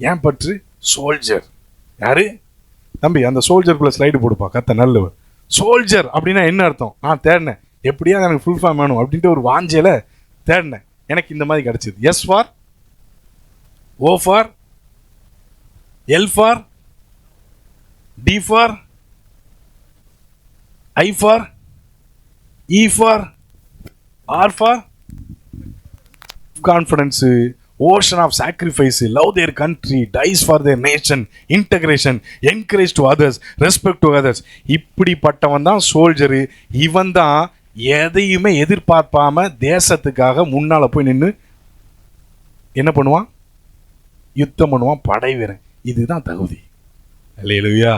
ஏன் பற்று? சோல்ஜர். யாரு தம்பி? அந்த சோல்ஜருக்குள்ள ஸ்லைடு போடுப்பா. கத்த நல்லவர். சோல்ஜர் அப்படின்னா என்ன அர்த்தம்? நான் தேடினேன், எப்படியா எனக்கு ஃபுல் ஃபார்ம் வேணும் அப்படின்ட்டு ஒரு வாஞ்சையில் தேடினேன். எனக்கு இந்த மாதிரி கிடச்சிது. S for, O for, L for, T for, I for, E for, R for confidence, ocean of sacrifice, love their country, dies for their nation, integration, encourage to others, respect to others. இப்படிப்பட்டவன் தான் soldier. இவன் தான் எதையுமே எதிர்பார்ப்பாம தேசத்துக்காக முன்னால் போய் நின்று என்ன பண்ணுவான்? யுத்தம் பண்ணுவான், படை வீரன். இதுதான் தகுதி. அல்லேலூயா.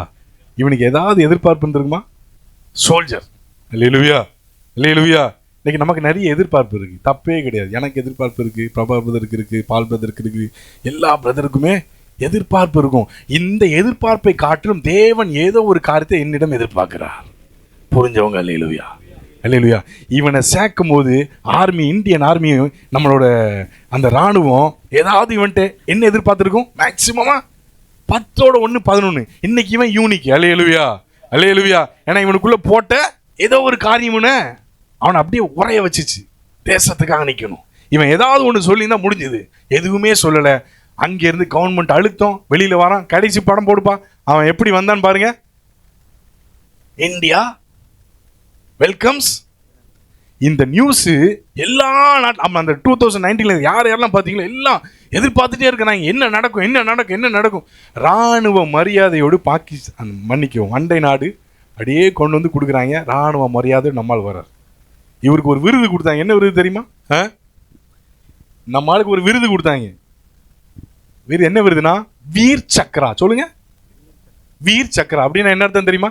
இவனுக்கு ஏதாவது எதிர்பார்ப்பு இருக்குமா? சோல்ஜர். அல்லேலூயா. அல்லேலூயா. இன்னைக்கு நமக்கு நிறைய எதிர்பார்ப்பு இருக்குது, தப்பே கிடையாது. எனக்கு எதிர்பார்ப்பு இருக்குது, பிரபா பிரதருக்கு இருக்குது, பால் பிரதருக்கு இருக்குது, எல்லா பிரதருக்குமே எதிர்பார்ப்பு இருக்கும். இந்த எதிர்பார்ப்பை காட்டிலும் தேவன் ஏதோ ஒரு காரியத்தை என்னிடம் எதிர்பார்க்கிறார். புரிஞ்சவங்க அல்லேலூயா. அல்லேலூயா. இவனை சேர்க்கும் போது ஆர்மி, இந்தியன் ஆர்மி, நம்மளோட அந்த இராணுவம் ஏதாவது இவன்ட்டு என்ன எதிர்பார்த்துருக்கும்? மேக்சிமமாக 10 11. இன்னைக்கு இவன் யூனிக். அல்லேலூயா. அல்லேலூயா. ஏன்னா இவனுக்குள்ள போட்ட ஏதோ ஒரு காரியம்னு அவனை அப்படியே உரைய வச்சிச்சு. தேசத்துக்காக நிற்கணும். இவன் ஏதாவது ஒன்று சொல்லியிருந்தா முடிஞ்சது. எதுவுமே சொல்லலை. அங்கேருந்து கவர்மெண்ட் அழுத்தம், வெளியில் வரான். கடைசி படம் போடுப்பா, அவன் எப்படி வந்தான்னு பாருங்க. India welcomes. இந்த நியூஸு எல்லா நாட்டில் அந்த 2019 யாரெல்லாம் பார்த்தீங்களோ எல்லாம் எதிர்பார்த்துட்டே இருக்கிறாங்க. என்ன நடக்கும், என்ன நடக்கும், என்ன நடக்கும்? இராணுவ மரியாதையோடு பாகிஸ்தான், மன்னிக்கவும், அண்டை நாடு அப்படியே கொண்டு வந்து கொடுக்குறாங்க. இராணுவ மரியாதை நம்மால் வர்றார். இவருக்கு ஒரு விருது கொடுத்தாங்க. என்ன விருது தெரியுமா? நம்ம ஆளுக்கு ஒரு விருது கொடுத்தாங்க. விருது என்ன விருதுனா வீர் சக்ரா. சொல்லுங்க, வீர் சக்ரா அப்படின்னா என்ன அர்த்தம் தெரியுமா?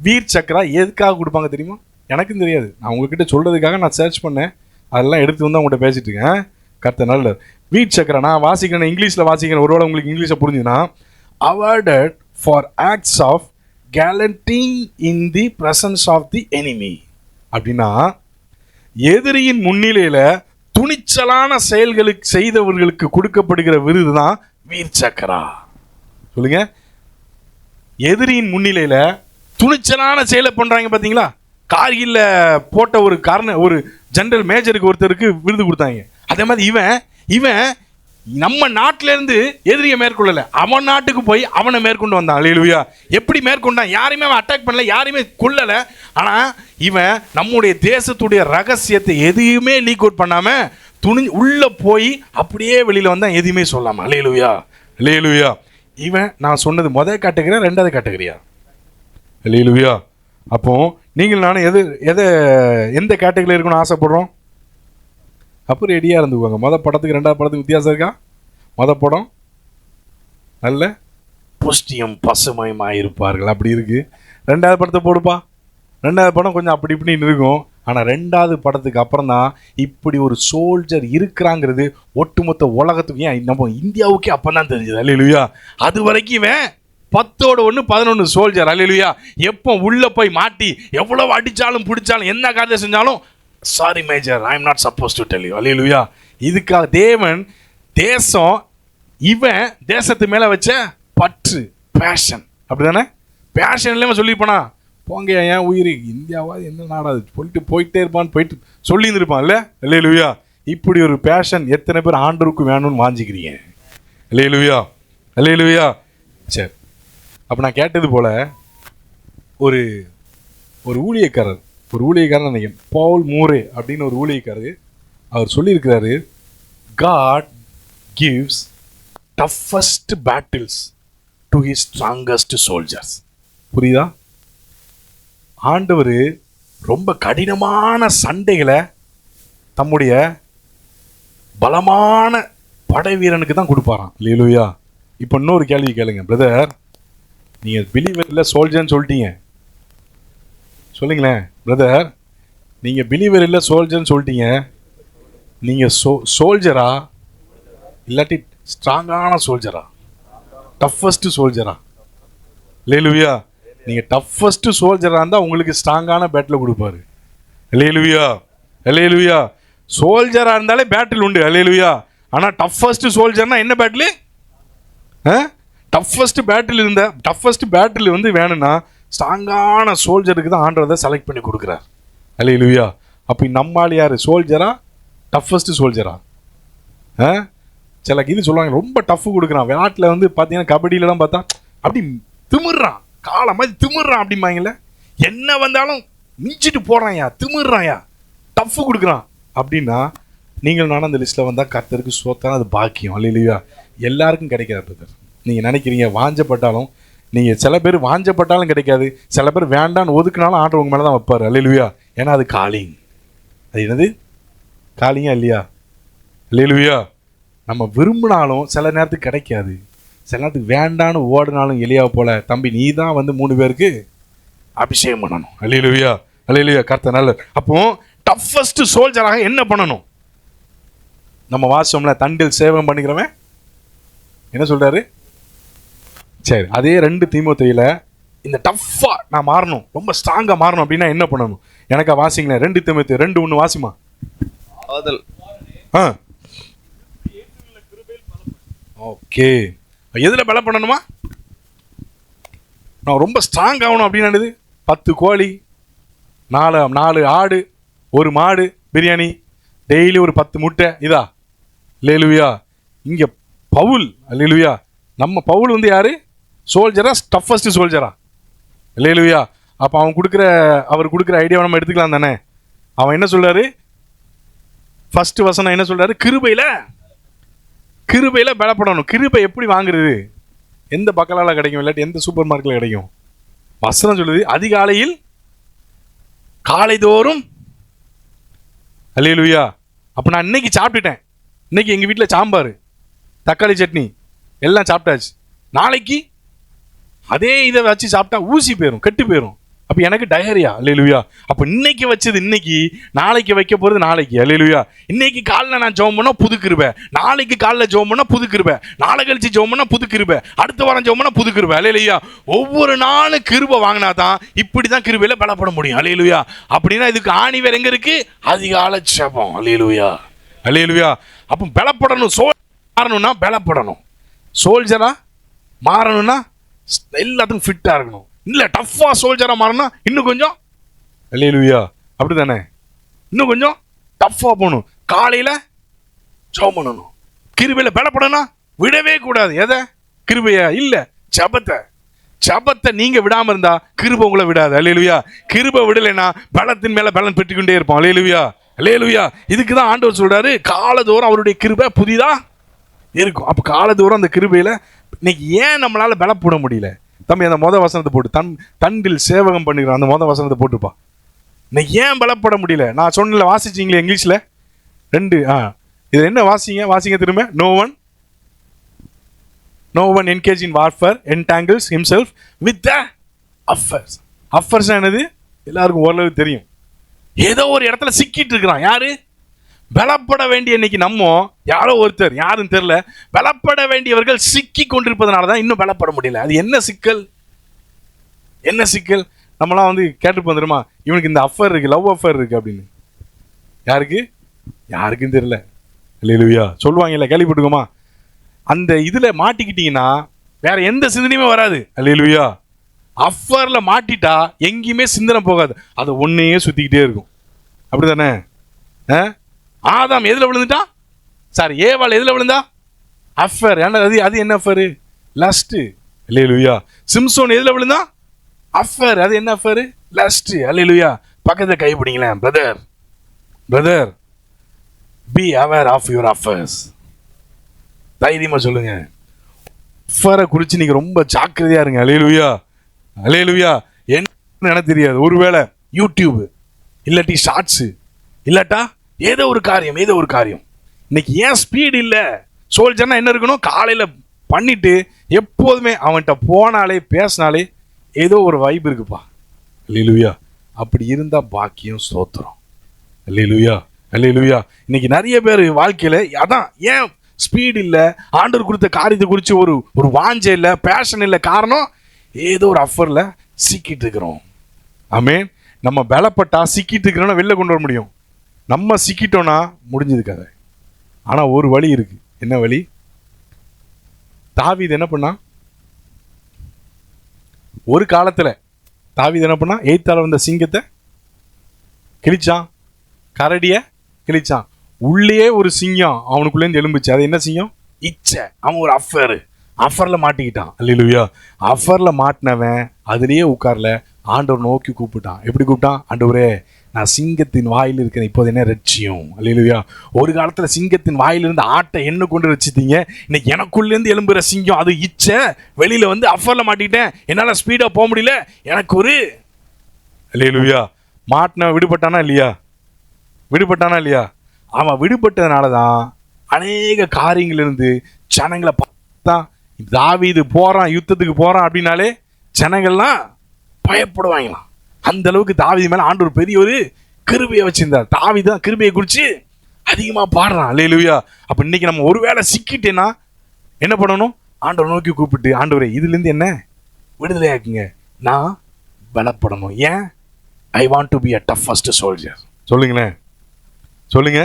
வீர் சக்கரா எதுக்காக கொடுப்பாங்க தெரியுமா? எனக்கும் தெரியாது. நான் உங்ககிட்ட சொல்கிறதுக்காக நான் சர்ச் பண்ணேன். அதெல்லாம் எடுத்து வந்து அவங்கள்ட்ட பேசிட்டு இருக்கேன். கர்த்தர் நல்ல வீர் சக்கரா நான் வாசிக்கிறேன், இங்கிலீஷில் வாசிக்கிறேன். ஒருவேளை உங்களுக்கு இங்கிலீஷை புரிஞ்சுதுன்னா, awarded for acts of gallantry in the presence of the enemy. அப்படின்னா எதிரியின் முன்னிலையில் துணிச்சலான செயல்களுக்கு செய்தவர்களுக்கு கொடுக்கப்படுகிற விருது தான் வீர் சக்கரா. சொல்லுங்க, எதிரியின் முன்னிலையில துணிச்சலான செயலை பண்றாங்க பாத்தீங்களா? கார்கில்ல போட்ட ஒரு ஜெனரல் மேஜருக்கு ஒருத்தருக்கு விருது கொடுத்தாங்க. அதே மாதிரி இவன் நம்ம நாட்டில இருந்து எதிரியை மேற்கொள்ளல, அவன் நாட்டுக்கு போய் அவனை மேற்கொண்டு வந்தான். அல்லேலூயா. எப்படி மேற்கொண்டான்? யாரையுமே அவன் அட்டாக் பண்ணல, யாரையுமே கொல்லல. ஆனா இவன் நம்முடைய தேசத்துடைய ரகசியத்தை எதையுமே லீக் அவுட் பண்ணாம உள்ள போய் அப்படியே வெளியில வந்தான், எதுவுமே சொல்லாம. அல்லேலூயா, அல்லேலூயா. இவன் நான் சொன்னது முதல் கேட்டகரியா ரெண்டாவது கேட்டகரியா? அல்லேலூயா. அப்போ நீங்கள் நானும் எந்த கேட்டகரியில் இருக்கணும்னு ஆசைப்படுறோம்? அப்போ ரெடியாக இருந்துக்குவாங்க. மொதல் படத்துக்கு ரெண்டாவது படத்துக்கு வித்தியாசம் இருக்கா? மொதல் படம் நல்ல புஷ்டியும் பசுமையுமாக இருப்பார்கள், அப்படி இருக்கு. ரெண்டாவது படத்தை போடுப்பா, ரெண்டாவது படம் கொஞ்சம் அப்படி இப்படின்னு இருக்கும். ஆனால் ரெண்டாவது படத்துக்கு அப்புறம் தான் இப்படி ஒரு சோல்ஜர் இருக்கிறாங்கிறது ஒட்டுமொத்த உலகத்துக்கு, ஏன் நம்ம இந்தியாவுக்கே அப்போ தான் தெரிஞ்சது. அல்லேலூயா. அது வரைக்கும் இவன் 10 11 சோல்ஜர். அல்லேலூயா. எப்போ உள்ள போய் மாட்டி எவ்வளவு அடிச்சாலும் பிடிச்சாலும் என்ன காரியம் செஞ்சாலும், sorry major, I am not suppose to tell you. அல்லேலூயா. இதுக்காக தேவன் தேசம், இவன் தேசத்து மேல வச்ச பற்று, பேஷன், அப்படிதானே? பேஷன் இல்லாம சொல்லிருப்பானா, போங்க ஏன் உயிர் இந்தியாவாது என்ன நாடாது சொல்லிட்டு போயிட்டே இருப்பான்னு போயிட்டு சொல்லி இருந்திருப்பான். இல்ல? அல்லேலூயா. இப்படி ஒரு பேஷன் எத்தனை பேர் ஆண்டவருக்கு வேணும்னு வாஞ்சிக்கிறீங்க? அல்லேலூயா, அல்லேலூயா. சரி, அப்போ நான் கேட்டது போல ஒரு ஊழியக்காரர் நினைக்கிறேன், பவுல் மூரே அப்படின்னு ஒரு ஊழியக்காரர், அவர் சொல்லியிருக்கிறாரு, God gives toughest battles to his strongest soldiers. புரியுதா? ஆண்டவர் ரொம்ப கடினமான சண்டைகளை தம்முடைய பலமான படை வீரனுக்கு தான் கொடுப்பாராம். அல்லேலூயா. இப்போ இன்னொரு கேள்வி கேளுங்க பிரதர். நீங்கள் பிலீவர் இல்லை சோல்ஜர்னு சொல்லிட்டீங்க, சொல்லுங்களேன் பிரதர். நீங்கள் பிலீவர் இல்லை சோல்ஜர்னு சொல்லிட்டீங்க, நீங்கள் சோல்ஜரா இல்லாட்டி ஸ்ட்ராங்கான சோல்ஜரா, டஃபஸ்ட் சோல்ஜரா? அல்லேலூயா. நீங்கள் டஃபஸ்ட் சோல்ஜராக இருந்தால் உங்களுக்கு ஸ்ட்ராங்கான பேட்டில் கொடுப்பாரு. அல்லேலூயா, அல்லேலூயா. சோல்ஜராக இருந்தாலே பேட்டில் உண்டு. அல்லேலூயா. ஆனால் டஃபஸ்ட் சோல்ஜர்னா என்ன பேட்டில்? டஃபஸ்ட் பேட்டில் வந்து வேணும்னா ஸ்ட்ராங்கான சோல்ஜருக்கு தான் ஆண்டவரை செலக்ட் பண்ணி கொடுக்குறார். அல்லேலூயா. அப்போ நம்மால் யார் சோல்ஜரா, டஃபஸ்ட் சோல்ஜரா? சில இது சொல்லுவாங்க ரொம்ப டஃப் கொடுக்குறான். விளையாட்டில் வந்து பார்த்தீங்கன்னா கபடியிலலாம் பார்த்தா அப்படி திமிர்றான், காலை மாதிரி திமிர்றான் அப்படிம்பாங்கல்ல, என்ன வந்தாலும் மிஞ்சிட்டு போடுறான்யா, திமிர்றான்யா, டஃப் கொடுக்குறான் அப்படின்னா நீங்கள் நானும் அந்த லிஸ்ட்டில் வந்தால் கர்த்தருக்கு சோத்தான அது பாக்கியம். அல்லேலூயா. எல்லாருக்கும் கிடைக்காது பிரதர். நீங்கள் நினைக்கிறீங்க வாஞ்சப்பட்டாலும், நீங்கள் சில பேர் வாஞ்சப்பட்டாலும் கிடைக்காது, சில பேர் வேண்டான்னு ஒதுக்குனாலும் ஆண்டவர் உங்கள் மேலே தான் வைப்பார். அல்லேலூயா. ஏன்னா அது காலிங். அது என்னது? காலிங்கா இல்லையா? அல்லேலூயா. நம்ம விரும்பினாலும் சில நேரத்துக்கு கிடைக்காது, சில நேரத்துக்கு வேண்டான்னு ஓடினாலும் எலியாவை போல, தம்பி நீ தான் வந்து 3 பேருக்கு அபிஷேகம் பண்ணணும். அல்லேலூயா, அல்லேலூயா. கர்த்தர் நல்லவர். அப்போ டஃபஸ்ட் சோல்ஜராக என்ன பண்ணணும்? நம்ம வாசம்ல தண்டில் சேவம் பண்ணிக்கிறவன் என்ன சொல்றாரு? சரி, அதே 2 தீமோத்தேயுல இந்த டஃப்பா நான் மாறணும், ரொம்ப ஸ்ட்ராங்கா மாறணும் அப்படின்னா என்ன பண்ணணும்? எனக்கா வாசிங்களேன். 2 தீமோத்தேயு 2:1 வாசிமா. ஓகே. எதுல பலம் பண்ணணுமா? நான் ரொம்ப ஸ்ட்ராங் ஆகணும் அப்படின்னு 10 கோழி, 4 ஆடு, 1 மாடு, பிரியாணி, டெய்லி ஒரு 10 முட்டை, இதா? அல்லேலூயா. இங்க பவுல், அல்லேலூயா, நம்ம பவுல் வந்து யாரு? சோல்ஜரா, டஃபஸ்ட் சோல்ஜரா? அல்லேலூயா. அப்போ அவர் கொடுக்குற ஐடியாவை நம்ம எடுத்துக்கலாம் தானே? அவன் என்ன சொல்றாரு? ஃபர்ஸ்ட் வசனம் என்ன சொல்றாரு? கிருபையில பலப்படணும். கிருபை எப்படி வாங்குறது? எந்த பக்கலால கிடைக்கும், இல்லாட்டி எந்த சூப்பர் மார்க்கெட்ல கிடைக்கும்? வசனம் சொல்லுது, அதிகாலையில் காலைதோறும். அல்லேலூயா. அப்போ நான் இன்னைக்கு சாப்பிட்டுட்டேன். இன்னைக்கு எங்கள் வீட்டில் சாம்பார், தக்காளி சட்னி எல்லாம் சாப்பிட்டாச்சு. நாளைக்கு அதே இதை வச்சு சாப்பிட்டா ஊசி போயிடும், கெட்டு போயிடும். அப்போ எனக்கு டயரியா. அல்லேலூயா. அப்போ இன்னைக்கு வச்சது இன்னைக்கு, நாளைக்கு வைக்க போகிறது நாளைக்கு. அல்லேலூயா. இன்னைக்கு காலைல நான் ஜெபம் பண்ணா புது கிருபை, நாளைக்கு காலைல ஜெபம் பண்ணா புது கிருபை, நாளை கழிச்சு ஜெபம் பண்ணா புது கிருபை, அடுத்த வாரம் ஜெபம் பண்ணா புது கிருபை. அல்லேலூயா. ஒவ்வொரு நாளும் கிருபை வாங்கினா தான் இப்படி தான் கிருபையில பலப்பட முடியும். அல்லேலூயா. அப்படின்னா இதுக்கு ஆணி வேற எங்க இருக்கு? அதிகால ஜெபம். அல்லேலூயா. அல்லேலூயா. அப்போ பலப்படணும், மாறணும்னா பலப்படணும். சோல்ஜரா மாறணும்னா எல்லாத்துக்கும் ஃபிட்டா இருக்கணும். இல்ல டஃப்பா சோல்ஜரா மாறணும்னா இன்னும் கொஞ்சம், அல்லேலூயா, அப்படிதானே, இன்னும் கொஞ்சம் டஃப்பா போகணும். காலையில ஜெபம் பண்ணணும். கிருபையில பலப்படணும் விடவே கூடாது. எதை? கிருபையா? இல்ல, ஜெபத்தை நீங்க விடாம இருந்தா கிருபை உங்களை விடாது. அல்லேலூயா. கிருபை விடலைன்னா பலத்தின் மேல பலன் பெற்றுக்கொண்டே இருப்போம். அல்லேலூயா. அல்லேலூயா. இதுக்கு தான் ஆண்டவர் சொல்றாரு, காலதோறும் அவருடைய கிருபை புதிதா இருக்கும். அப்ப காலதோறும் அந்த கிருபையில இன்னைக்கு ஏன் நம்மளால பலப்பட முடியல? தம்பி அந்த மொத வசனத்தை போட்டு, தண்டில் சேவகம் பண்ணுகிறான், அந்த மொத வசனத்தை போட்டுப்பா. இன்னைக்கு ஏன் பலப்பட முடியல? நான் சொன்னல, வாசிச்சிங்களே இங்கிலீஷ்ல 2. இது என்ன வாசிங்க திரும்ப. No one engaged in warfare entangles himself with the affairs. affairs என்னது? எல்லாருக்கும் ஓரளவு தெரியும். ஏதோ ஒரு இடத்துல சிக்கிட்டு இருக்கிறான். யாரு? பலப்பட வேண்டிய இன்னைக்கு நம்ம யாரோ ஒருத்தர், யாரும் தெரியல, பலப்பட வேண்டியவர்கள் சிக்கி கொண்டிருப்பதனால தான் இன்னும் பலப்பட முடியல. அது என்ன சிக்கல்? என்ன சிக்கல்? நம்மளாம் வந்து கேட்டுப்போம் தெரியுமா, இவனுக்கு இந்த அஃபேர் இருக்கு, லவ் அஃபேர் இருக்கு அப்படின்னு. யாருக்கு? யாருக்கும் தெரியல. அல்லேலூயா. சொல்லுவாங்கல்ல, கேள்விப்பட்டுக்கோமா, அந்த இதுல மாட்டிக்கிட்டீங்கன்னா வேற எந்த சிந்தனையுமே வராது. அல்லேலூயா. அஃபேர்ல மாட்டிட்டா எங்கேயுமே சிந்தனை போகாது, அது ஒன்னையே சுத்திக்கிட்டே இருக்கும். அப்படிதானே? ஆதாம் எதுல விழுந்துட்டா? சாரி, ஏவாள் எதுல விழுந்தா? அஃபேர். அது என்ன அஃபேர்? லஸ்ட். அல்லேலூயா. சிம்சோன் எதுல விழுந்தா? அஃபேர். அது என்ன அஃபேர்? லஸ்ட். அல்லேலூயா. பக்கத்துல கை பிடிங்களேன். Brother be aware of your affairs. தைரியமா சொல்லுங்க. அஃபேரை குறித்து நீங்க ரொம்ப ஜாக்கிரதையா இருங்க. அல்லேலூயா. அல்லேலூயா. என்ன எனக்கு தெரியாது, ஒருவேளை யூடியூப் இல்லாட்டி ஷார்ட்ஸ் இல்லாட்டா ஏதோ ஒரு காரியம். இன்னைக்கு ஏன் ஸ்பீடு இல்லை? சோல்ஜர்னா என்ன இருக்கணும்? காலையில் பண்ணிட்டு எப்போதுமே அவன்கிட்ட போனாலே பேசினாலே ஏதோ ஒரு வைப் இருக்குப்பா. அல்லேலூயா. அப்படி இருந்தால் பாக்கியம், ஸ்தோத்திரம். அல்லேலூயா. அல்லேலூயா. இன்னைக்கு நிறைய பேர் வாழ்க்கையில் அதான் ஏன் ஸ்பீடு இல்லை, ஆண்டவர் கொடுத்த காரியத்தை குறித்து ஒரு வாஞ்சை இல்லை, பேஷன் இல்லை. காரணம் ஏதோ ஒரு அஃபரில் சிக்கிட்டு இருக்கிறோம். ஆமென். நம்ம பலப்பட்டா சிக்கிட்டு இருக்கிறோன்னா வெளில கொண்டு வர முடியும். நம்ம சிக்கிட்டோம்னா முடிஞ்சது கதை. ஆனால் ஒரு வழி இருக்கு. என்ன வழி? தாவீது என்ன பண்ணா? ஒரு காலத்தில் தாவீது என்ன பண்ணா? எய்த்தால வந்த சிங்கத்தை கிழிச்சான், கரடிய கிழிச்சான். உள்ளே ஒரு சிங்கம் அவனுக்குள்ளேருந்து எழும்புச்சு. அது என்ன சிங்கம்? இச்சை. அவன் ஒரு அஃபரில் மாட்டிக்கிட்டான். அல்லேலூயா. அஃபரில் மாட்டினவன் அதுலேயே உட்கார்ல, ஆண்டவர் நோக்கி கூப்பிட்டான். எப்படி கூப்பிட்டான்? ஆண்டவரே, நான் சிங்கத்தின் வாயில் இருக்கிறேன், இப்போது என்ன ரட்சியும். அல்லேலூயா. ஒரு காலத்தில் சிங்கத்தின் வாயிலிருந்து ஆட்டை என்ன கொண்டு ரட்சித்தீங்க. இன்னைக்கு எனக்குள்ளேருந்து எழும்புற சிங்கம் அது இச்சை. வெளியில் வந்து அஃபரில் மாட்டிக்கிட்டேன், என்னால் ஸ்பீடாக போக முடியல, எனக்கு ஒரு. அல்லேலூயா. மாட்டின விடுபட்டானா இல்லையா? அவன் விடுபட்டதுனால தான் அநேக காரியங்களிலிருந்து ஜனங்களை பார்த்தா, தாவீது போகிறான், யுத்தத்துக்கு போகிறான் அப்படின்னாலே ஜனங்கள்லாம் பயப்படுவாங்களாம். அந்த அளவுக்கு தாவீது மேல ஆண்டவர் பெரிய ஒரு கிருபையை வச்சிருந்தார். தாவீது தான் கிருபையை குறித்து அதிகமா பாடுறான். அல்லேலூயா. அப்ப இன்னைக்கு நம்ம ஒருவேளை சிக்கிட்டேன்னா என்ன பண்ணணும்? ஆண்டவர் நோக்கி கூப்பிட்டு, ஆண்டவரே இதுல இருந்து என்ன விடுதலையாக்குங்க, நான் பலப்படணும். ஏன்? I want to be a toughest soldier. சொல்லுங்களேன், சொல்லுங்க.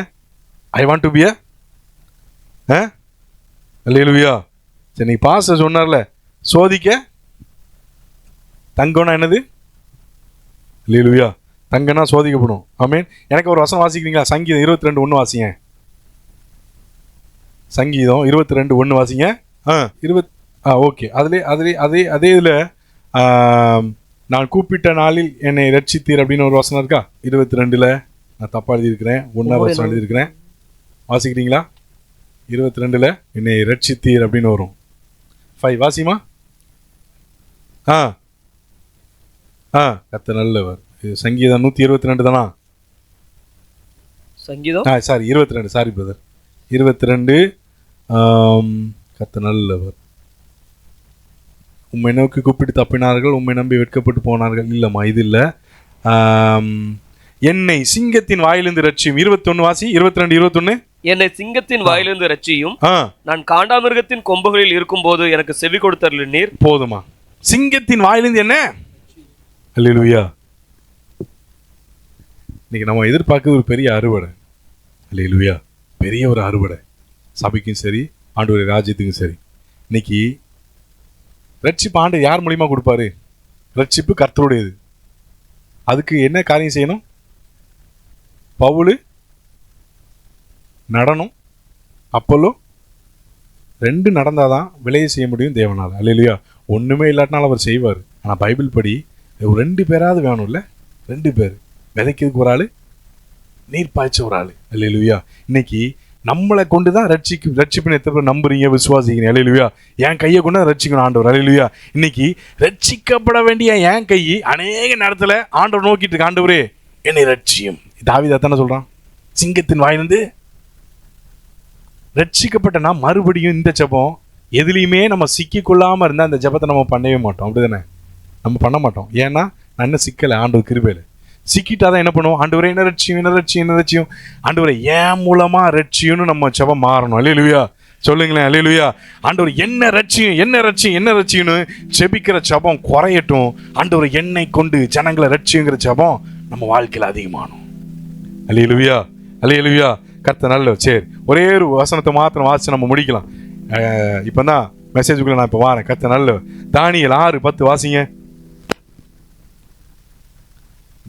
I want to be a hallelujah. சரி, நீ பாஸ்டர் சொன்னார்ல, சோதிக்க தங்கம்னா என்னது? அல்லேலூயா. தங்கன்னா சோதிக்கப்படும். ஆமென். எனக்கு ஒரு வசனம் வாசிக்கிறீங்களா? சங்கீதம் 22:1 வாசிங்க. சங்கீதம் 22:1 வாசிங்க. ஓகே. அதே இதில் நான் கூப்பிட்ட நாளில் என்னை ரட்சித்தீர் அப்படின்னு ஒரு வசனம் இருக்கா? 22 நான் தப்பாக எழுதியிருக்கிறேன், 1ஆவது வசனம் எழுதியிருக்கிறேன். வாசிக்கிறீங்களா? 22 என்னை ரட்சித்தீர் அப்படின்னு வரும். 5 வாசிமா. கர்த்தர் நல்லவர். சங்கீதம் 122 தானா? சங்கீதம் சாரி 22. Sorry brother, 22. கர்த்தர் நல்லவர். உம்மை நோக்கி கூப்பிட்டு தப்பினார்கள், உம்மை நம்பி வெட்கப்பட்டு போனார்கள். இல்லைம்மா, இது இல்லை. என்னை சிங்கத்தின் வாயிலிருந்து ரட்சியும். 21 வாசி, 22, 21. என்னை சிங்கத்தின் வாயிலிருந்து ரட்சியும், நான் காண்டாமிருகத்தின் கொம்புகளில் இருக்கும் போது எனக்கு செவி கொடுத்தருள் நீர். போதுமா? சிங்கத்தின் வாயிலிருந்து என்ன? அல்லேலூயா. இன்னைக்கு நம்ம எதிர்பார்க்க ஒரு பெரிய அறுவடை. அல்லேலூயா. பெரிய ஒரு அறுவடை, சபைக்கும் சரி ஆண்டவருடைய ராஜ்யத்துக்கும் சரி. இன்னைக்கு ரட்சிப்பு ஆண்டு யார் மூலியமா கொடுப்பாரு? ரட்சிப்பு கர்த்தருடையது. அதுக்கு என்ன காரியம் செய்யணும்? பவுல் நடனம், அப்போலோ 2 நடந்தாதான் விலையை செய்ய முடியும் தேவனால். அல்லேலூயா. ஒன்றுமே இல்லாட்டினாலும் அவர் செய்வார். ஆனால் பைபிள் படி 2 பேராவது வேணும்ல. 2 பேர், விதைக்கிறதுக்கு ஒரு ஆள், நீர் பாய்ச்ச ஒரு ஆள். அல்லேலூயா. இன்னைக்கு நம்மளை கொண்டு தான் ரட்சிப்புன்னு எத்தனை பேர் நம்புறீங்க, விசுவாசிக்கிறீங்க? அல்லேலூயா. என் கையை கொண்டு தான் ரட்சிக்கணும் ஆண்டவர். அல்லேலூயா. இன்னைக்கு ரட்சிக்கப்பட வேண்டிய என் கை அநேக நேரத்தில் ஆண்டவர் நோக்கிட்டு இருக்கு, ஆண்டவரே என்னை ரட்சியும். தாவீது தானே சொல்றான், சிங்கத்தின் வாயிலிருந்து ரட்சிக்கப்பட்ட நான் மறுபடியும் இந்த ஜெபம் எதுலையுமே நம்ம சிக்கி கொள்ளாமல் இருந்தால் அந்த ஜெபத்தை நம்ம பண்ணவே மாட்டோம். அப்படிதானே? நம்ம பண்ண மாட்டோம். ஏன்னா நான் என்ன சிக்கலை, ஆண்டவர் கிருபையில சிக்கிட்டாதான் என்ன பண்ணுவோம்? ஆண்டவரே என்ன ரட்சியும், என்ன ரட்சியும், என்ன ரட்சியும், ஆண்டவரை ஏன் மூலமா ரட்சியும்னு நம்ம ஜெபம் மாறணும். அல்லேலூயா. சொல்லுங்களேன். அல்லேலூயா. ஆண்டவர் என்ன ரட்சியும், என்ன ரட்சியும், என்ன ரட்சியும்னு ஜெபிக்கிற ஜெபம் குறையட்டும். ஆண்டவர் என்னை கொண்டு ஜனங்களை ரட்சியுங்கிற ஜெபம் நம்ம வாழ்க்கையில் அதிகமானும். அல்லேலூயா. அல்லேலூயா. கர்த்தர் நல்லவர். சரி, ஒரே ஒரு வசனத்தை மாத்திரம் வாசிச்சு நம்ம முடிக்கலாம். இப்போ தான் மெசேஜுக்குள்ள நான் இப்போ வாரேன். கர்த்தர் நல்லவர். தானியேல் 6:10 வாசிங்க.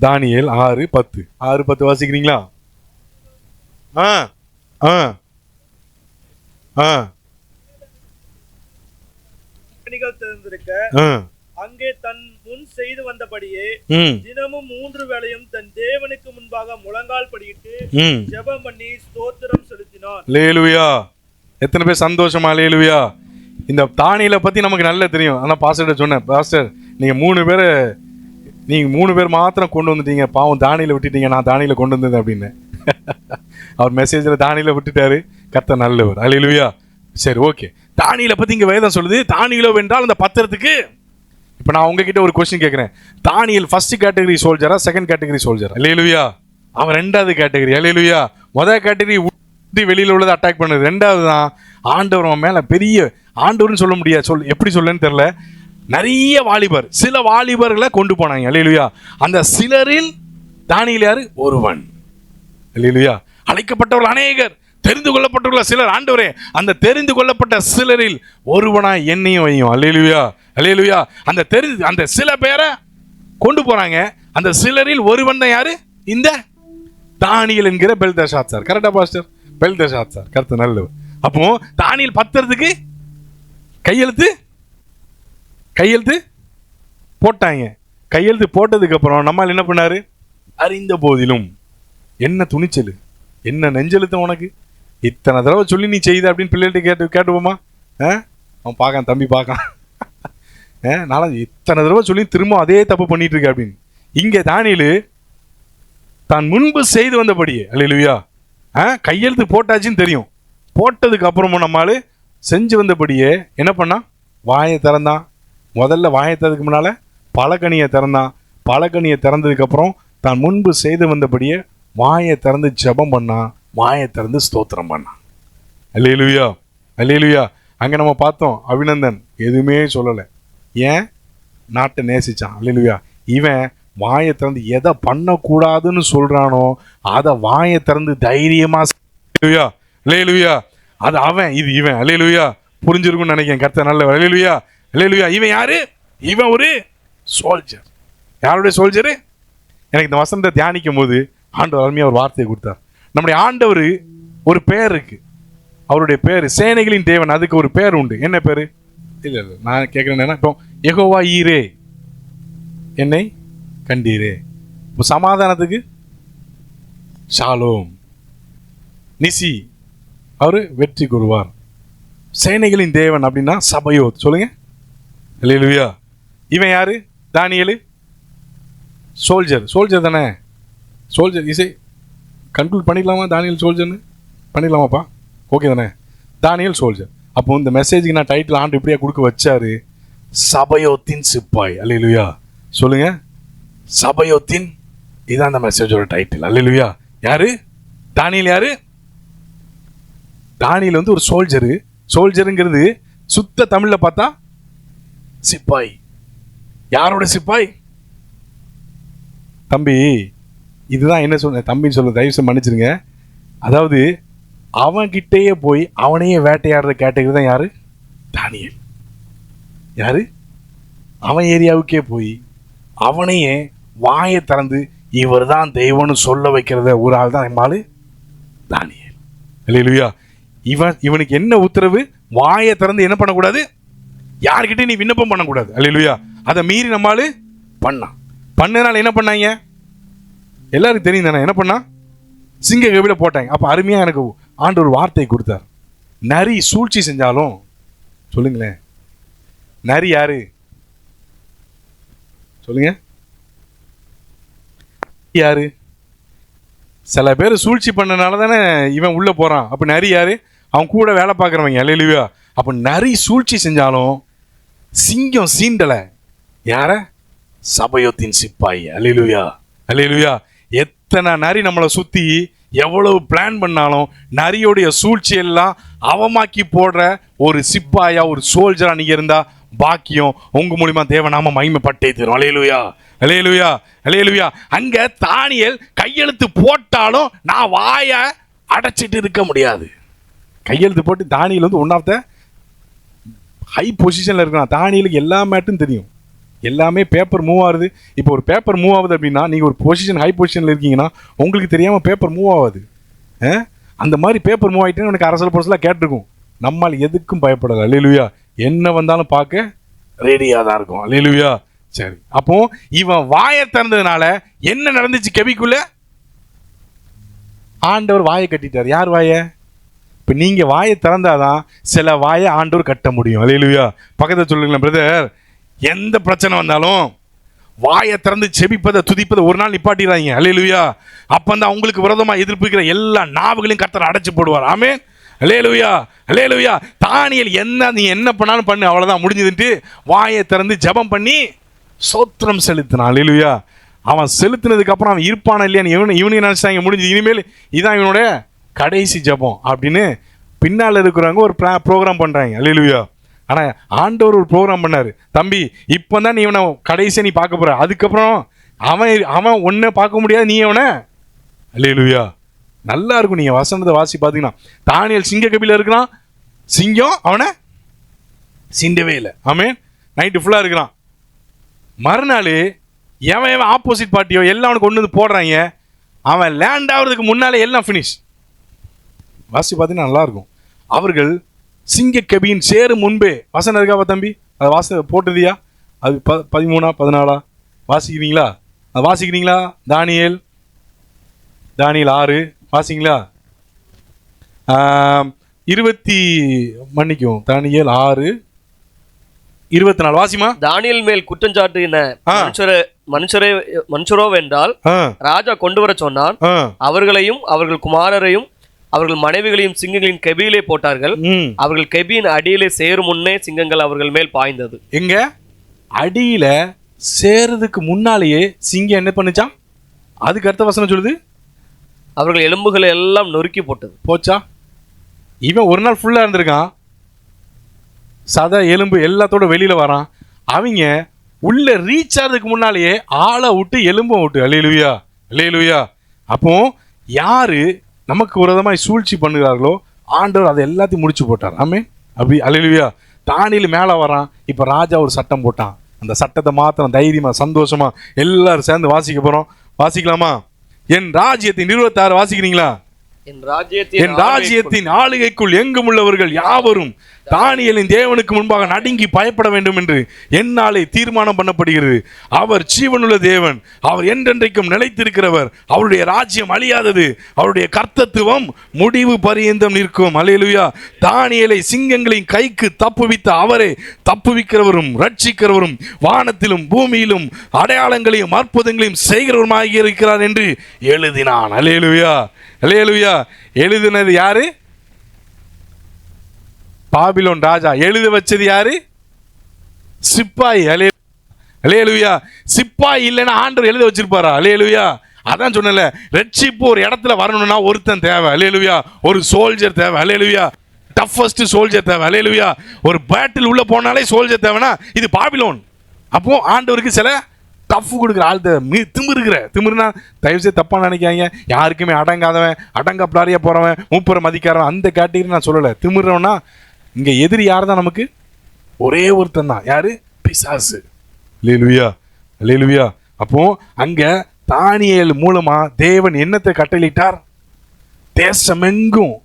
தானியேல் 6:10. 6:10 வாசிக்கிறீங்களா? அங்கே தன் முன் செய்து வந்தபடியே தினமும் 3 வேளையும் தன் தேவனுக்கு முன்பாக முழங்கால் படியிட்டு ஜெபம் பண்ணி ஸ்தோத்திரம் செலுத்தினான். அல்லேலூயா. எத்தனை பேர் சந்தோஷமா? அல்லேலூயா. இந்த தானியேலை பத்தி நமக்கு நல்லா தெரியும். ஆனா பாஸ்டர் சொன்னேன், பாஸ்டர் நீங்க 3 பேர் மாத்திரம் கொண்டு வந்துட்டீங்க, பாவம் தானியேலை விட்டுட்டீங்க, நான் தானியேலை கொண்டு வந்தது அப்படின்னு. அவர் மெசேஜில் தானியேலை விட்டுட்டாரு. கர்த்தர் நல்லவர். அல்லேலூயா. சரி, ஓகே. தானியேலை பத்தி இங்க வேதம் சொல்லுது, தானியேலோ வென்றால் அந்த பத்திரத்துக்கு. இப்போ நான் உங்ககிட்ட ஒரு கொஸ்டின் கேட்குறேன். தானியேல் ஃபர்ஸ்ட் கேட்டகரி சோல்ஜரா, செகண்ட் கேட்டகரி சோல்ஜரா? அல்லேலூயா. அவன் 2வது கேட்டகரி. அல்லேலூயா. முதல் கேட்டகரி வெளியில் உள்ளதை அட்டாக் பண்ணுது. 2வது தான் ஆண்டவர் அவன் மேலே பெரிய ஆண்டவர்னு சொல்ல முடியாது. எப்படி சொல்லுன்னு தெரியல. நிறைய வாலிபர், சில வாலிபர்களை கொண்டு போனாங்க. அல்லேலூயா. அந்த சிலரில் தானியேல் யாரு? ஒருவன். அல்லேலூயா. அழைக்கப்பட்டவர்கள் அநேகர், தெரிந்து கொள்ளப்பட்டவர்கள் சிலர். ஆண்டவரே அந்த தெரிந்து கொள்ளப்பட்ட சிலரில் ஒருவனா என்னையும் வையும். அல்லேலூயா. அல்லேலூயா. அந்த சில பேரை கொண்டு போறாங்க. அந்த சிலரில் ஒருவன் தான் யாரு? இந்த தானியேல் என்கிற பெல்தெஷாத்சார். கரெக்டா பாஸ்டர்? பெல்தெஷாத்சார். கர்த்தர் நல்லவர். அப்போ தானியேல் பத்திரத்துக்கு கையெழுத்து போட்டாங்க. கையெழுத்து போட்டதுக்கு அப்புறம் நம்மால் என்ன பண்ணாரு? அறிந்த போதிலும் என்ன துணிச்சல், என்ன நெஞ்செழுத்தம் உனக்கு, இத்தனை தடவை சொல்லி நீ செய்த அப்படின்னு பிள்ளைகிட்ட கேட்டுவோமா? அவன் பார்க்கான், தம்பி பார்க்கான், நான் இத்தனை தடவை சொல்லி திரும்ப அதே தப்பு பண்ணிட்டு இருக்க அப்படின்னு. இங்கே தானியேல் தான் முன்பு செய்து வந்தபடியே, அல்லேலூயா, கையெழுத்து போட்டாச்சுன்னு தெரியும். போட்டதுக்கு அப்புறமும் நம்மால் செஞ்சு வந்தபடியே என்ன பண்ணான்? வாயை திறந்தான். முதல்ல வாயை திறதுக்கு முன்னால் பலகனியை திறந்தான். பலகனியை திறந்ததுக்கப்புறம் தான் முன்பு செய்து வந்தபடியே வாயை திறந்து ஜெபம் பண்ணான். வாயை திறந்து ஸ்தோத்திரம் பண்ணான். அல்லேலூயா. அல்லேலூயா. அங்கே நம்ம பார்த்தோம், அபிநந்தன் எதுவுமே சொல்லலை. ஏன்? நாட்டை நேசிச்சான். அல்லேலூயா. இவன் வாயை திறந்து எதை பண்ணக்கூடாதுன்னு சொல்கிறானோ அதை வாயை திறந்து தைரியமாக. அல்லேலூயா. அல்லேலூயா. அது அவன், இது இவன். அல்லேலூயா. புரிஞ்சிருக்குன்னு நினைக்கிறேன். கர்த்தர் நல்ல. அல்லேலூயா. அல்லேலூயா. இவன் யாரு? இவன் ஒரு சோல்ஜர். யாருடைய சோல்ஜரு? எனக்கு இந்த வசனத்தை தியானிக்கும் போது ஆண்டவர் அருமையாக ஒரு வார்த்தையை கொடுத்தார். நம்முடைய ஆண்டவர் ஒரு பேர் இருக்கு. அவருடைய பேர் சேனைகளின் தேவன். அதுக்கு ஒரு பேர் உண்டு. என்ன பேரு? இல்லை நான் கேட்குறேன். இப்போ யெகோவா ஈரே, என்னை கண்டீரே. இப்போ சமாதானத்துக்கு ஷாலோம். நிசி, அவரு வெற்றி கூறுவார். சேனைகளின் தேவன் அப்படின்னா சபையோத். சொல்லுங்க. அல்லேலூயா. இவன் யாரு? தானியேல் சோல்ஜர் தானே? சோல்ஜர். இசை கன்க்ளூட் பண்ணிக்கலாமா? தானியேல் சோல்ஜர்னு பண்ணிடலாமாப்பா? ஓகே தானே? தானியேல் சோல்ஜர். அப்போ இந்த மெசேஜுக்கு நான் டைட்டில் ஆண்டு இப்படியா கொடுக்க வச்சாரு. சபயோத்தின் சிப்பாய். அல்லேலூயா. சொல்லுங்க, சபயோத்தின். இதுதான் அந்த மெசேஜோட டைட்டில். அல்லேலூயா. யாரு? தானியேல். யாரு? தானியேல் வந்து ஒரு சோல்ஜரு. சோல்ஜருங்கிறது சுத்த தமிழ்ல பார்த்தா சிப்பாய். யாரோட சிப்பாய்? தம்பி, இதுதான் என்ன சொல்ல தம்பின்னு சொல்ல, தயவு செய்து மன்னிச்சிருங்க. அதாவது அவன்கிட்டயே போய் அவனையே வேட்டையாடுற கேட்டகரி தான் யாரு? தானியேல். யாரு? அவன் ஏரியாவுக்கே போய் அவனையே வாயை திறந்து இவர் தான் தெய்வம்னு சொல்ல வைக்கிறத ஒரு ஆள் தான் எம்மாளு தானியேல். அல்லேலூயா. இவனுக்கு என்ன உத்தரவு? வாயை திறந்து என்ன பண்ணக்கூடாது? யார்கிட்ட நீ விண்ணப்பம் பண்ணக்கூடாது. அல்லேலூயா. அதை மீறி நம்மால் பண்ணனால என்ன பண்ணாங்க? எல்லாருக்கும் தெரியும் தானே. என்ன பண்ணா? சிங்க கபில போட்டாங்க. அப்போ அருமையாக எனக்கு ஆண்டவர் ஒரு வார்த்தை கொடுத்தார். நரி சூழ்ச்சி செஞ்சாலும், சொல்லுங்களேன், நரி யாரு? சொல்லுங்க, யாரு? சில பேர் சூழ்ச்சி பண்ணனால தானே இவன் உள்ள போறான். அப்ப நரி யாரு? அவன் கூட வேலை பார்க்குறவங்க. அல்லேலூயா. அப்ப நரி சூழ்ச்சி செஞ்சாலும் சிங்கம் சீண்டல. யார? சபயோத்தின் சிப்பாய். அல்லேலூயா. அல்லேலூயா. எத்தனை நரி நம்மளை சுத்தி எவ்வளவு பிளான் பண்ணாலும் நரியோடைய சூழ்ச்சி எல்லாம் அவமாக்கி போடுற ஒரு சிப்பாயா, ஒரு சோல்ஜரா நீங்க இருந்தா பாக்கியம். உங்க மூலியமா தேவநாம மகிமைப்பட்டே தரும். அல்லேலூயா. அல்லேலூயா. அல்லேலூயா. அங்க தானியேல் கையெழுத்து போட்டாலும் நான் வாய அடைச்சிட்டு இருக்க முடியாது. கையெழுத்து போட்டு தானியேல் வந்து ஒன் ஆஃப் த ஹை பொசிஷன்ல இருக்கான். தானியேலுக்கு எல்லா மேட்டும் தெரியும். எல்லாமே பேப்பர் மூவ் ஆகுது. இப்போ ஒரு பேப்பர் மூவ் ஆகுது அப்படின்னா நீங்கள் ஒரு பொசிஷன் ஹை பொசிஷனில் இருக்கீங்கன்னா உங்களுக்கு தெரியாமல் பேப்பர் மூவ் ஆகாது. அந்த மாதிரி பேப்பர் மூவ் ஆகிட்டேன்னு எனக்கு அரசல் பொருசலாக கேட்டிருக்கும். நம்மால் எதுக்கும் பயப்படலை. அல்லேலூயா. என்ன வந்தாலும் பார்க்க ரெடியாக தான் இருக்கும். அல்லேலூயா. சரி, அப்போ இவன் வாயை திறந்ததுனால என்ன நடந்துச்சு? கெபிக்குள்ள ஆண்டவர் வாயை கட்டிட்டார். யார் வாயை? இப்போ நீங்கள் வாயை திறந்தாதான் சில வாயை ஆண்டவர் கட்ட முடியும். அல்லேலூயா. பக்கத்தில் சொல்லுங்களேன், பிரதர், எந்த பிரச்சனை வந்தாலும் வாயை திறந்து செபிப்பதை துதிப்பதை ஒரு நாள் நிப்பாட்டிடுறாங்க. அல்லேலூயா. அப்பந்தான் உங்களுக்கு விரோதமாக எதிர்ப்புக்கிற எல்லா நாவுகளையும் கர்த்தர் அடைச்சு போடுவார். ஆமென். அல்லேலூயா. அல்லேலூயா. தானியேல் நீ என்ன பண்ணாலும் பண்ணு, அவ்வளோதான், முடிஞ்சதுன்ட்டு வாயை திறந்து ஜெபம் பண்ணி சோத்திரம் செலுத்தினான். அல்லேலூயா. அவன் செலுத்தினதுக்கு அப்புறம் அவன் இருப்பானா இல்லையான்னு இவனையும் நினைச்சாங்க. முடிஞ்சது, இனிமேல் இதான் இவனோட கடைசி ஜெபம் அப்படின்னு பின்னால் இருக்கிறவங்க ஒரு ப்ரோக்ராம் பண்றாங்க. அல்லேலூயா. ஆனால் ஆண்டவர் ஒரு ப்ரோக்ராம் பண்ணார். தம்பி, இப்போ தான் நீ இவனை கடைசியாக நீ பார்க்க போற, அதுக்கப்புறம் அவன் ஒன்றை பார்க்க முடியாது, நீ அவனை. அல்லேலூயா. நல்லா இருக்கும். நீங்கள் வசனத்தை வாசி பார்த்தீங்கன்னா தானியேல் சிங்க கபில இருக்கிறான். சிங்கம் அவனை சிண்டவே இல்லை. ஆமென். நைட்டு ஃபுல்லாக இருக்கிறான். மறுநாள் எவன் ஆப்போசிட் பார்ட்டியோ எல்லாம் அவனுக்கு கொண்டு வந்து போடுறாங்க. அவன் லேண்ட் ஆகிறதுக்கு முன்னாலே எல்லாம் ஃபினிஷ். வாசி பார்த்தீங்கன்னா நல்லா இருக்கும். அவர்கள் சிங்க கபியின் சேரும் முன்பே, வசனம் இருக்காப்பா தம்பி? அது போட்டதியா? அது 13 14 வாசிக்கிறீங்களா? அது வாசிக்கிறீங்களா? தானியேல் 6 வாசிங்களா? தானியேல் 6 24 வாசிமா. தானியேல் மேல் குற்றஞ்சாட்டின மனுஷரோ வென்றால் ராஜா கொண்டு வர சொன்னான். அவர்களையும் அவர்கள் குமாரரையும் அவர்கள் மனைவிகளையும் சிங்கங்களின் கெபியிலே போட்டார்கள். அவர்கள் கெபியின் அடியிலே சேரும் முன்னே சிங்கங்கள் அவர்கள் மேல் பாய்ந்தது. எங்க அடியில சேருறதுக்கு முன்னாலேயே சிங்கம் என்ன பண்ணுச்சான்? அதுக்கு அடுத்த வசனம் சொல்லுது, அவர்கள் எலும்புகளை எல்லாம் நொறுக்கி போட்டது. போச்சா? இவன் ஒரு நாள் ஃபுல்லா இருந்திருக்கான். சதை எலும்பு எல்லாத்தோட வெளியில வரான். அவங்க உள்ள ரீச் ஆகிறதுக்கு முன்னாலேயே ஆளை விட்டு எலும்பை விட்டு. அல்லேலூயா. அல்லேலூயா. அப்போ யாரு நமக்கு விரோதமாய் சூழ்ச்சி பண்ணுகிறார்களோ ஆண்டவர் அதை எல்லாத்தையும் முடிச்சு போட்டார். ஆமென். அப்படி. அல்லேலூயா. தானியேல் மேலே வரான். இப்போ ராஜா ஒரு சட்டம் போட்டான். அந்த சட்டத்தை மாத்திரம் தைரியமா சந்தோஷமா எல்லாரும் சேர்ந்து வாசிக்க போறோம். வாசிக்கலாமா? என் ராஜ்யத்தின் 26 வாசிக்கிறீங்களா? என் ராஜ்யத்தின் ஆளுகைக்குள் எங்கும் உள்ளவர்கள் யாவரும் தானியேலின் தேவனுக்கு முன்பாக நடுங்கி பயப்பட வேண்டும் என்று என்னாலே தீர்மானம் பண்ணப்படுகிறது. அவர் ஜீவனுள்ள தேவன், அவர் என்றென்றைக்கும் நிலைத்திருக்கிறவர், அவருடைய ராஜ்யம் அழியாதது, அவருடைய கர்த்தத்துவம் முடிவு பரியந்தம் நிற்கும். அல்லேலூயா. தானியேலை சிங்கங்களின் கைக்கு தப்புவித்த அவரே தப்புவிக்கிறவரும் ரட்சிக்கிறவரும் வானத்திலும் பூமியிலும் அடையாளங்களையும் அற்புதங்களையும் செய்கிறவருமாகி இருக்கிறார் என்று எழுதினான். அல்லேலூயா. அல்லேலூயா. எழுதினது யாரு? பாபிலோன் ராஜா. எழுத வச்சது யாரு? சிப்பாய். அல்லேலூயா. சிப்பாய் இல்லைன்னா ஆண்டவர் எழுத வச்சிருப்பாரா? அல்லேலூயா. அதான் சொன்னல, ரட்சிப்பு ஒரு இடத்துல வரணும்னா ஒருத்தன் தேவை. அல்லேலூயா. ஒரு சோல்ஜர் தேவை. அல்லேலூயா. டஃபஸ்ட் சோல்ஜர் தேவை. அல்லேலூயா. ஒரு பேட்டில் உள்ள போனாலே சோல்ஜர் தேவைன்னா இது பாபிலோன். அப்போ ஆண்டவருக்கு சில டஃப் கொடுக்குற ஆள் தேவை. திமிருனா தயவுசெய்து தப்பா நினைக்காங்க. யாருக்குமே அடங்காதவன், அடங்கப்படாரியா போறவன், மூப்பரை மதிக்காரவன், அந்த கேட்டகரி நான் சொல்லலை. திமிர்றவனா இங்க எதிரி யார் தான்? நமக்கு ஒரே ஒருத்தன் தான். யாரு? பிசாசு. அல்லேலூயா. அல்லேலூயா. அப்போ அங்க தானியேல் மூலமா தேவன் என்னத்தை கட்டளையிட்டார்? தேசமெங்கும்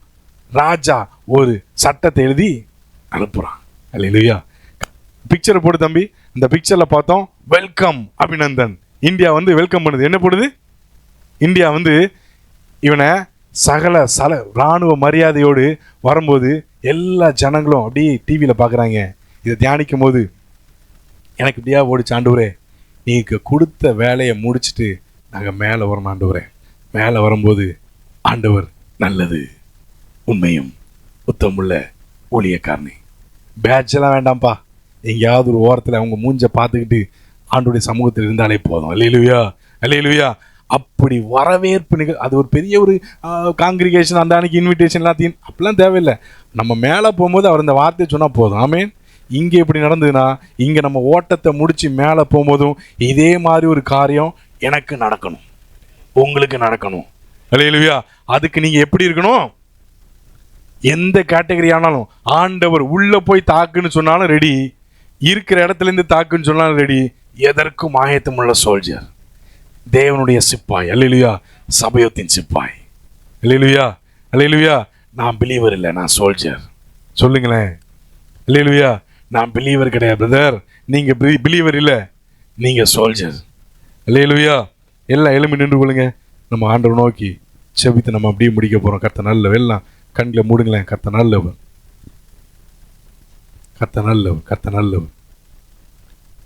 ராஜா ஒரு சட்டத்தை எழுதி அனுப்புறான். அல்லேலூயா. பிக்சரை போடு தம்பி. இந்த பிக்சர்ல பார்த்தோம், வெல்கம் அபிநந்தன். இந்தியா வந்து வெல்கம் பண்ணுது. என்ன போடுது? இந்தியா வந்து இவனை சகல இராணுவ மரியாதையோடு வரும்போது எல்லா ஜனங்களும் அப்படியே டிவியில் பார்க்குறாங்க. இதை தியானிக்கும் போது எனக்கு இப்படியா ஓடிச்சு, ஆண்டவரே நீக்கு கொடுத்த வேலையை முடிச்சுட்டு நாங்கள் மேலே வரணும் ஆண்டவரே. மேலே வரும்போது ஆண்டவர் நல்லது, உண்மையும் உத்தமுள்ள ஊழியக்காரனே. பேட்செல்லாம் வேண்டாம்ப்பா, எங்கேயாவது ஒரு ஓரத்தில் அவங்க மூஞ்ச பார்த்துக்கிட்டு ஆண்டோடைய சமூகத்தில் இருந்தாலே போதும். அல்லேலூயா. அல்லேலூயா. அப்படி வரவேற்பு அது ஒரு பெரிய ஒரு காங்கிரிகேஷன், அந்த அன்னைக்கு இன்விடேஷன் எல்லாத்தையும் அப்படிலாம் தேவையில்லை. நம்ம மேலே போகும்போது அவர் இந்த வார்த்தையை சொன்னால் போதும். ஆமேன். இங்கே எப்படி நடந்ததுன்னா, இங்கே நம்ம ஓட்டத்தை முடித்து மேலே போகும்போதும் இதே மாதிரி ஒரு காரியம் எனக்கு நடக்கணும், உங்களுக்கு நடக்கணும். அல்லேலூயா. அதுக்கு நீங்கள் எப்படி இருக்கணும்? எந்த கேட்டகரி ஆனாலும் ஆண்டவர் உள்ள போய் தாக்குன்னு சொன்னாலும் ரெடி, இருக்கிற இடத்துலேருந்து தாக்குன்னு சொன்னாலும் ரெடி. எதற்கும் ஆயத்தமுள்ள சோல்ஜர், தேவனுடைய சிப்பாய். அல்லேலூயா. சபையத்தின் சிப்பாய். அல்லேலூயா. அல்லேலூயா. நான் பிலீவர் இல்லை, நான் சோல்ஜர். சொல்லுங்களேன். அல்லேலூயா. நான் பிலீவர் கிடையாது பிரதர், நீங்க பிலீவர் இல்லை, நீங்க சோல்ஜர். அல்லேலூயா. எல்லாம் எழும்பி நின்று கொள்ளுங்க. நம்ம ஆண்டவர் நோக்கி செபித்து நம்ம அப்படியே முடிக்க போறோம். கர்த்தர் நல்லவர். எல்லாம் கண்களை மூடுங்களேன். கர்த்தர் நல்லவர், கர்த்தர் நல்லவர், கர்த்தர் நல்லவர்.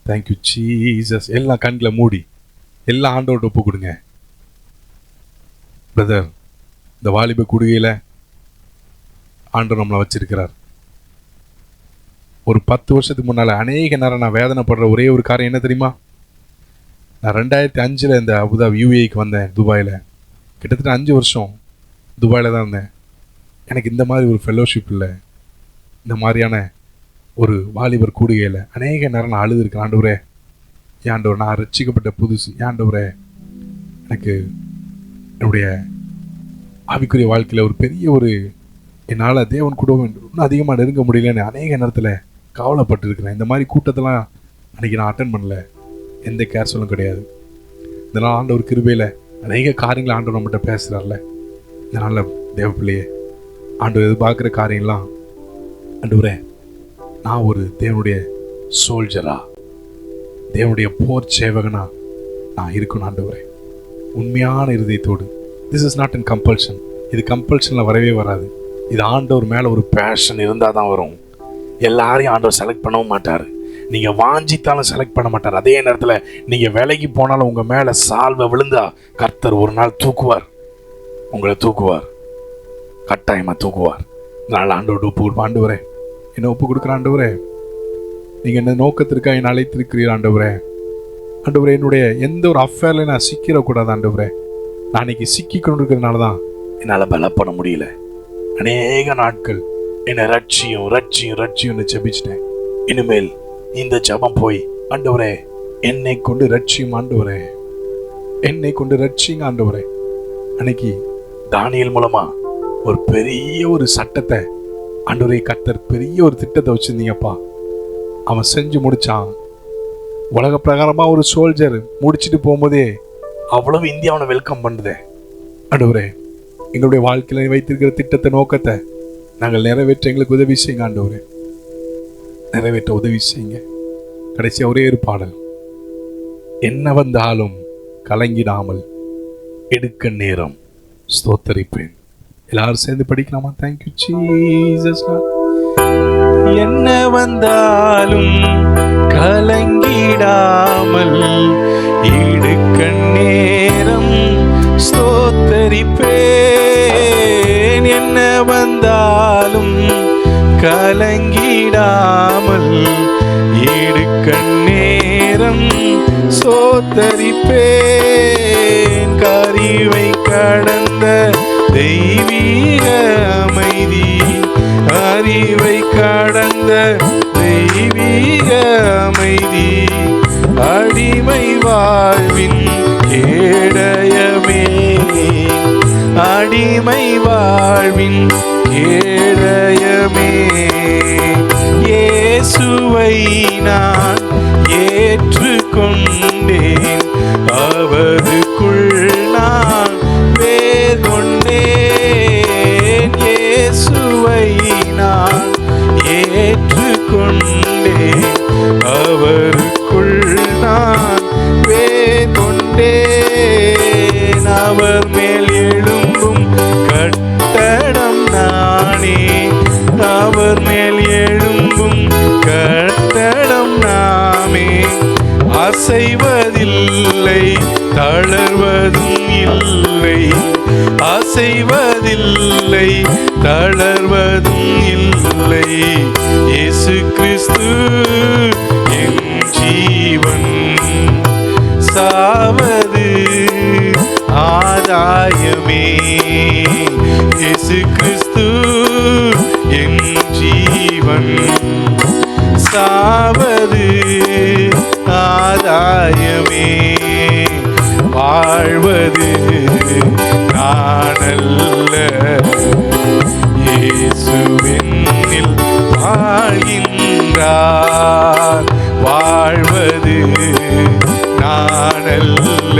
Thank you Jesus. எல்லாம் கண்களை மூடி எல்லாம் ஆண்டவர்கிட்ட ஒப்பு கொடுங்க. பிரதர், இந்த வாலிப குடுகையில் ஆண்டவர் நம்மளை வச்சிருக்கிறார். ஒரு 10 வருஷத்துக்கு முன்னால் அநேக நேரம் நான் வேதனைப்படுற ஒரே ஒரு காரியம் என்ன தெரியுமா? நான் 2005 இந்த அபுதாபி யூஏக்கு வந்தேன். துபாயில் கிட்டத்தட்ட 5 வருஷம் துபாயில் தான் இருந்தேன். எனக்கு இந்த மாதிரி ஒரு ஃபெல்லோஷிப் இல்லை, இந்த மாதிரியான ஒரு வாலிபர் கூடுகையில் அநேக நேரம் நான் அழுதுருக்கேன். ஆண்டவரே, ஆண்டவர் நான் ரட்சிக்கப்பட்ட புதுசு, ஆண்டவரே எனக்கு என்னுடைய ஆவிக்குரிய வாழ்க்கையில் ஒரு பெரிய ஒரு என்னால் தேவன் கூட இன்னும் அதிகமாக நெருங்க முடியலன்னு அநேக நேரத்தில் கவலைப்பட்டுருக்கிறேன். இந்த மாதிரி கூட்டத்தெல்லாம் அன்றைக்கி நான் அட்டன் பண்ணல, எந்த கேர்சலும் கிடையாது. இதனால் ஆண்டவர் கிருபையில் அநேக காரியங்களை ஆண்டவர் நம்மகிட்ட பேசுகிறார்ல. இதனால் தேவ பிள்ளையே, ஆண்டவர் எதிர்பார்க்குற காரியம்லாம், ஆண்டவரே நான் ஒரு தேவனுடைய சோல்ஜரா, தேவனுடைய போர் சேவகனா நான் இருக்கணும் ஆண்டவரே, உண்மையான இருதயத்தோடு. This is not in compulsion. இது கம்பல்ஷனில் வரவே வராது. இது ஆண்டவர் மேலே ஒரு பேஷன் இருந்தால் தான் வரும். எல்லாரையும் ஆண்டவர் செலக்ட் பண்ணவும் மாட்டார். நீங்கள் வாஞ்சித்தாலும் செலக்ட் பண்ண மாட்டார். அதே நேரத்தில் நீங்கள் வேலைக்கு போனாலும் உங்கள் மேலே சால்வை விழுந்தா கர்த்தர் ஒரு நாள் தூக்குவார், உங்களை தூக்குவார், கட்டாயமாக தூக்குவார். அதனால் ஆண்டவர் ஒப்பு கொடுப்பா. ஆண்டவரே என்னை ஒப்பு கொடுக்குற ஆண்டவரே, நீங்கள் என்ன நோக்கத்திற்காக என்னை அழைத்திருக்கிறீர் ஆண்டவரே. ஆண்டவரே, என்னுடைய எந்த ஒரு அஃபேரில் நான் சிக்கிடக்கூடாது ஆண்டவரே. நான் அன்றைக்கி சிக்கி கொண்டு இருக்கிறதுனால தான் என்னால் பலப்பட முடியல. அநேக நாட்கள் என்னை ரட்சியும் ரட்சியும் ரட்சியும்னு ஜெபிச்சிட்டேன். இனிமேல் இந்த ஜெபம் போய், ஆண்டவரே என்னை கொண்டு ரட்சியும் ஆண்டவரே, என்னை கொண்டு ரட்சிங்க ஆண்டவரே. அன்னைக்கு தானியேல் மூலமா ஒரு பெரிய ஒரு சட்டத்தை ஆண்டவரே கர்த்தர் பெரிய ஒரு திட்டத்தை வச்சிருந்தீங்கப்பா. அவன் செஞ்சு முடிச்சான். உலக பிரகாரமா ஒரு சோல்ஜர் முடிச்சுட்டு போகும்போதே அவ்வளவு இந்தியா அவனை வெல்கம் பண்ணுதே. ஆண்டவரே, எங்களுடைய வாழ்க்கையில வைத்திருக்கிற திட்டத்தை நோக்கத்தை நாங்கள் நிறைவேற்ற எங்களுக்கு உதவி செய்யுங்க ஆண்டவரே, நிறைவேற்ற உதவி செய்யுங்க. கடைசியா ஒரே ஒரு பாடல், என்ன வந்தாலும் கலங்கிடாமல் எடுக்க நேரம் ஸ்தோத்தரிப்பேன். எல்லாரும் சேர்ந்து படிக்கலாமா? Thank you Jesus. என்ன வந்தாலும் கலங்கிடாமல் எடுக்க நேரம் ஸ்தோத்தரிப்பேன். என்ன வந்தாலும் கலங்கிடாமல் எடுக்க துதிப்பேன். கருவை கடந்த தெய்வீக அமைதி, அறிவை கடந்த தெய்வீக அமைதி, அடிமை வாழ்வின் கேடயமே, அடிமை வாழ்வின் கேடயமே. இயேசுவை நான் ஏற்றுக்கொண்டேன், அவருக்குள் நான் வேர் கொண்டேன். இயேசுவை நான் ஏற்றுக்கொண்டேன், அவருக்குள் நான் வேர் கொண்டேன். அவர் மேல் எழும்பும் கட்டடம் நானே, அவர் மேல் எழும்பும் கட்டடம் நாமே. அசைவதில்லை, தளர்வதும் இல்லை, அசைவதில்லை, தளர்வதும் இல்லை. இயேசு கிறிஸ்து என் ஜீவன், சாவது ஆதாயமே. இயேசு கிறிஸ்து என் ஜீவன், சாவது ஆதாயமே. வாழ்வது நானல்ல, இயேசுவென்னில் வாழ்கின்றார். வாழ்வது நானல்ல,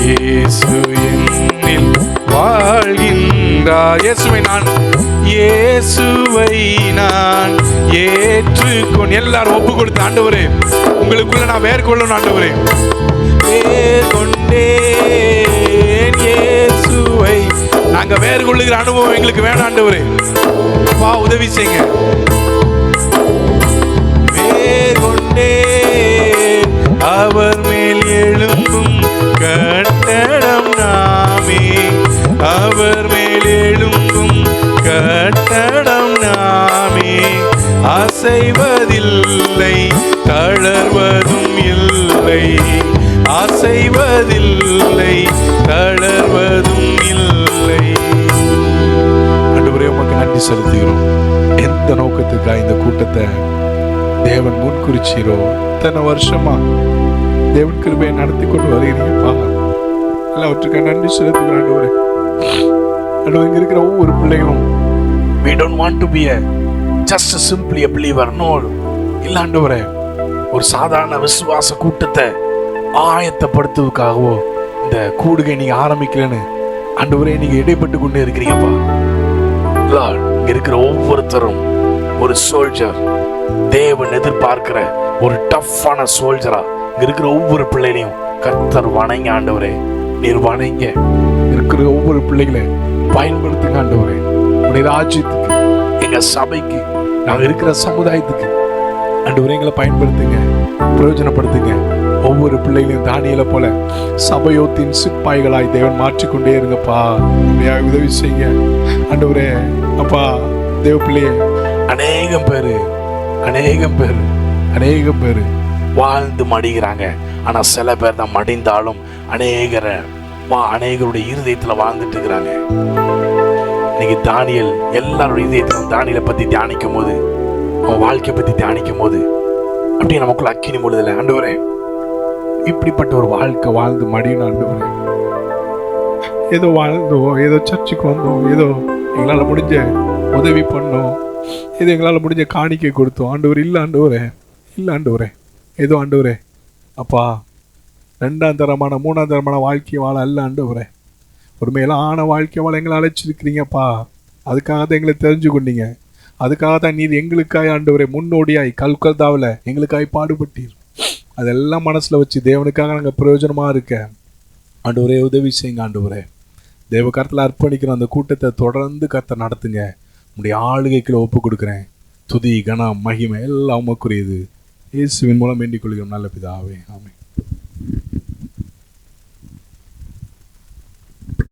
இயேசு என்னில் வாழ்கின்றார். இயேசுவை நான் ஏற்றுக்கொண்டு எல்லாரும் ஒப்பு கொடுத்து, ஆண்டவரே உங்களுக்குள்ள நான் வேர் கொள்ளணும், ஆண்டவரே வேர் கொண்டேன். இயேசுவை நாங்க வேர் கொள்ளுகிற அனுபவம் எங்களுக்கு வேணும், ஆண்டவரே வா உதவி செய்யுங்க. வேர் கொண்டேன், அவர் மேல் எழும்பும் கட்டடம் நாமே, அவர் மேல் எழும்பும் கட்டடம் நாமே. அசைவதில்லை, தளர்வதும் இல்லை, அசைவதில்லை, தளர்வதும் இல்லை. ஆண்டவரே உமக்கு நன்றி செலுத்துகிறோம். எந்த நோக்கத்துக்காக இந்த கூட்டத்தை தேவன் முன்குறிச்சீரோ, இத்தனை வருஷமா தேவன் கிருபையை நடத்தி கொண்டு வருகிறீங்கப்பா, எல்லாவற்றுக்காக நன்றி செலுத்துகிறோம். ஆண்டவரே இங்க இருக்கிற ஒவ்வொரு பிள்ளைகளும் we don't want to be just simply a believer, no, இல்ல ஆண்டவரே, ஒரு சாதாரண விசுவாச கூட்டத்தை ஆயத்தப்படுத்துவதற்காகவோ இந்த கூடுகை நீங்க ஆரம்பிக்கலன்னு ஆண்டவரே நீங்க இடைப்பட்டு கொண்டே இருக்கிறீங்கப்பா. இங்க இருக்கிற ஒவ்வொருத்தரும் ஒரு சோல்ஜர், தேவன் எதிர்பார்க்கிற ஒரு டஃப்பான சோல்ஜரா இங்க இருக்கிற ஒவ்வொரு பிள்ளைகளையும் கர்த்தர் வணங்க. ஆண்டவரே நீர் வணங்க, இருக்கிற ஒவ்வொரு பிள்ளைகளையும் பயன்படுத்துங்க ஆண்டவரே. உடைய ராஜ்யத்துக்கு, எங்க சபைக்கு, நாங்க இருக்கிற சமுதாயத்துக்கு ஆண்டவரே எங்களை பயன்படுத்துங்க, பிரயோஜனப்படுத்துங்க. ஒவ்வொரு பிள்ளைகளையும் தானியேலை போல சபையோத்தின் சிப்பாய்களாய் தேவன் மாற்றிக்கொண்டே இருங்கப்பா. உதவி செய்யுங்க ஆண்டவரே. அப்பா தேவ பிள்ளையே அநேகம் பேர் வாழ்ந்து மடிகிறாங்க. ஆனா சில பேர் தான் மடிந்தாலும் அநேகருடைய இருதயத்துல வாழ்ந்துட்டு இருக்கிறாங்க. இன்னைக்கு தானியேல் எல்லாருடைய இதயத்திலும் தானியேலை பத்தி தியானிக்கும் போது, அவன் வாழ்க்கையை பத்தி தியானிக்கும் போது அப்படியே நமக்குள்ள அக்கினி மூடுதல. ஆண்டவரே இப்படிப்பட்ட ஒரு வாழ்க்கை வாழ்ந்து மடியணும் ஆண்டவரே. ஏதோ வாழ்ந்தோம், ஏதோ சர்ச்சுக்கு வந்தோம், ஏதோ எங்களால் முடிஞ்ச உதவி பண்ணோம், ஏதோ எங்களால் முடிஞ்ச காணிக்கை கொடுத்தோம். ஆண்டவர் இல்லை ஆண்டவரே, ஏதோ ஆண்டவரே அப்பா 2ஆம் தரமான 3ஆம் தரமான வாழ்க்கை வாழ அல்ல ஆண்டவரே. ஒரு மேலான வாழ்க்கை வாழ எங்களை அழைச்சிருக்கிறீங்கப்பா. அதுக்காக தான் எங்களை தெரிஞ்சு கொண்டீங்க. அதுக்காக தான் நீர் எங்களுக்காய் ஆண்டவரே முன்னோடியாய் கல்கத்தாவில் எங்களுக்காய் பாடுபட்டீர். அதெல்லாம் மனசில் வச்சு தேவனுக்காக நாங்கள் பிரயோஜனமாக இருக்க ஆண்டவரே உதவி செய்யுங்க ஆண்டவரே. தேவ கருத்தில் அர்ப்பணிக்கிற அந்த கூட்டத்தை தொடர்ந்து கர்த்தர் நடத்துங்க. உங்களுடைய ஆளுகைக்குள்ள ஒப்பு கொடுக்குறேன். துதி கனம் மகிமை எல்லாம் உமக்குரியது. இயேசுவின் மூலம் வேண்டிக் கொள்கிறோம் நல்ல பிதாவே, ஆமென்.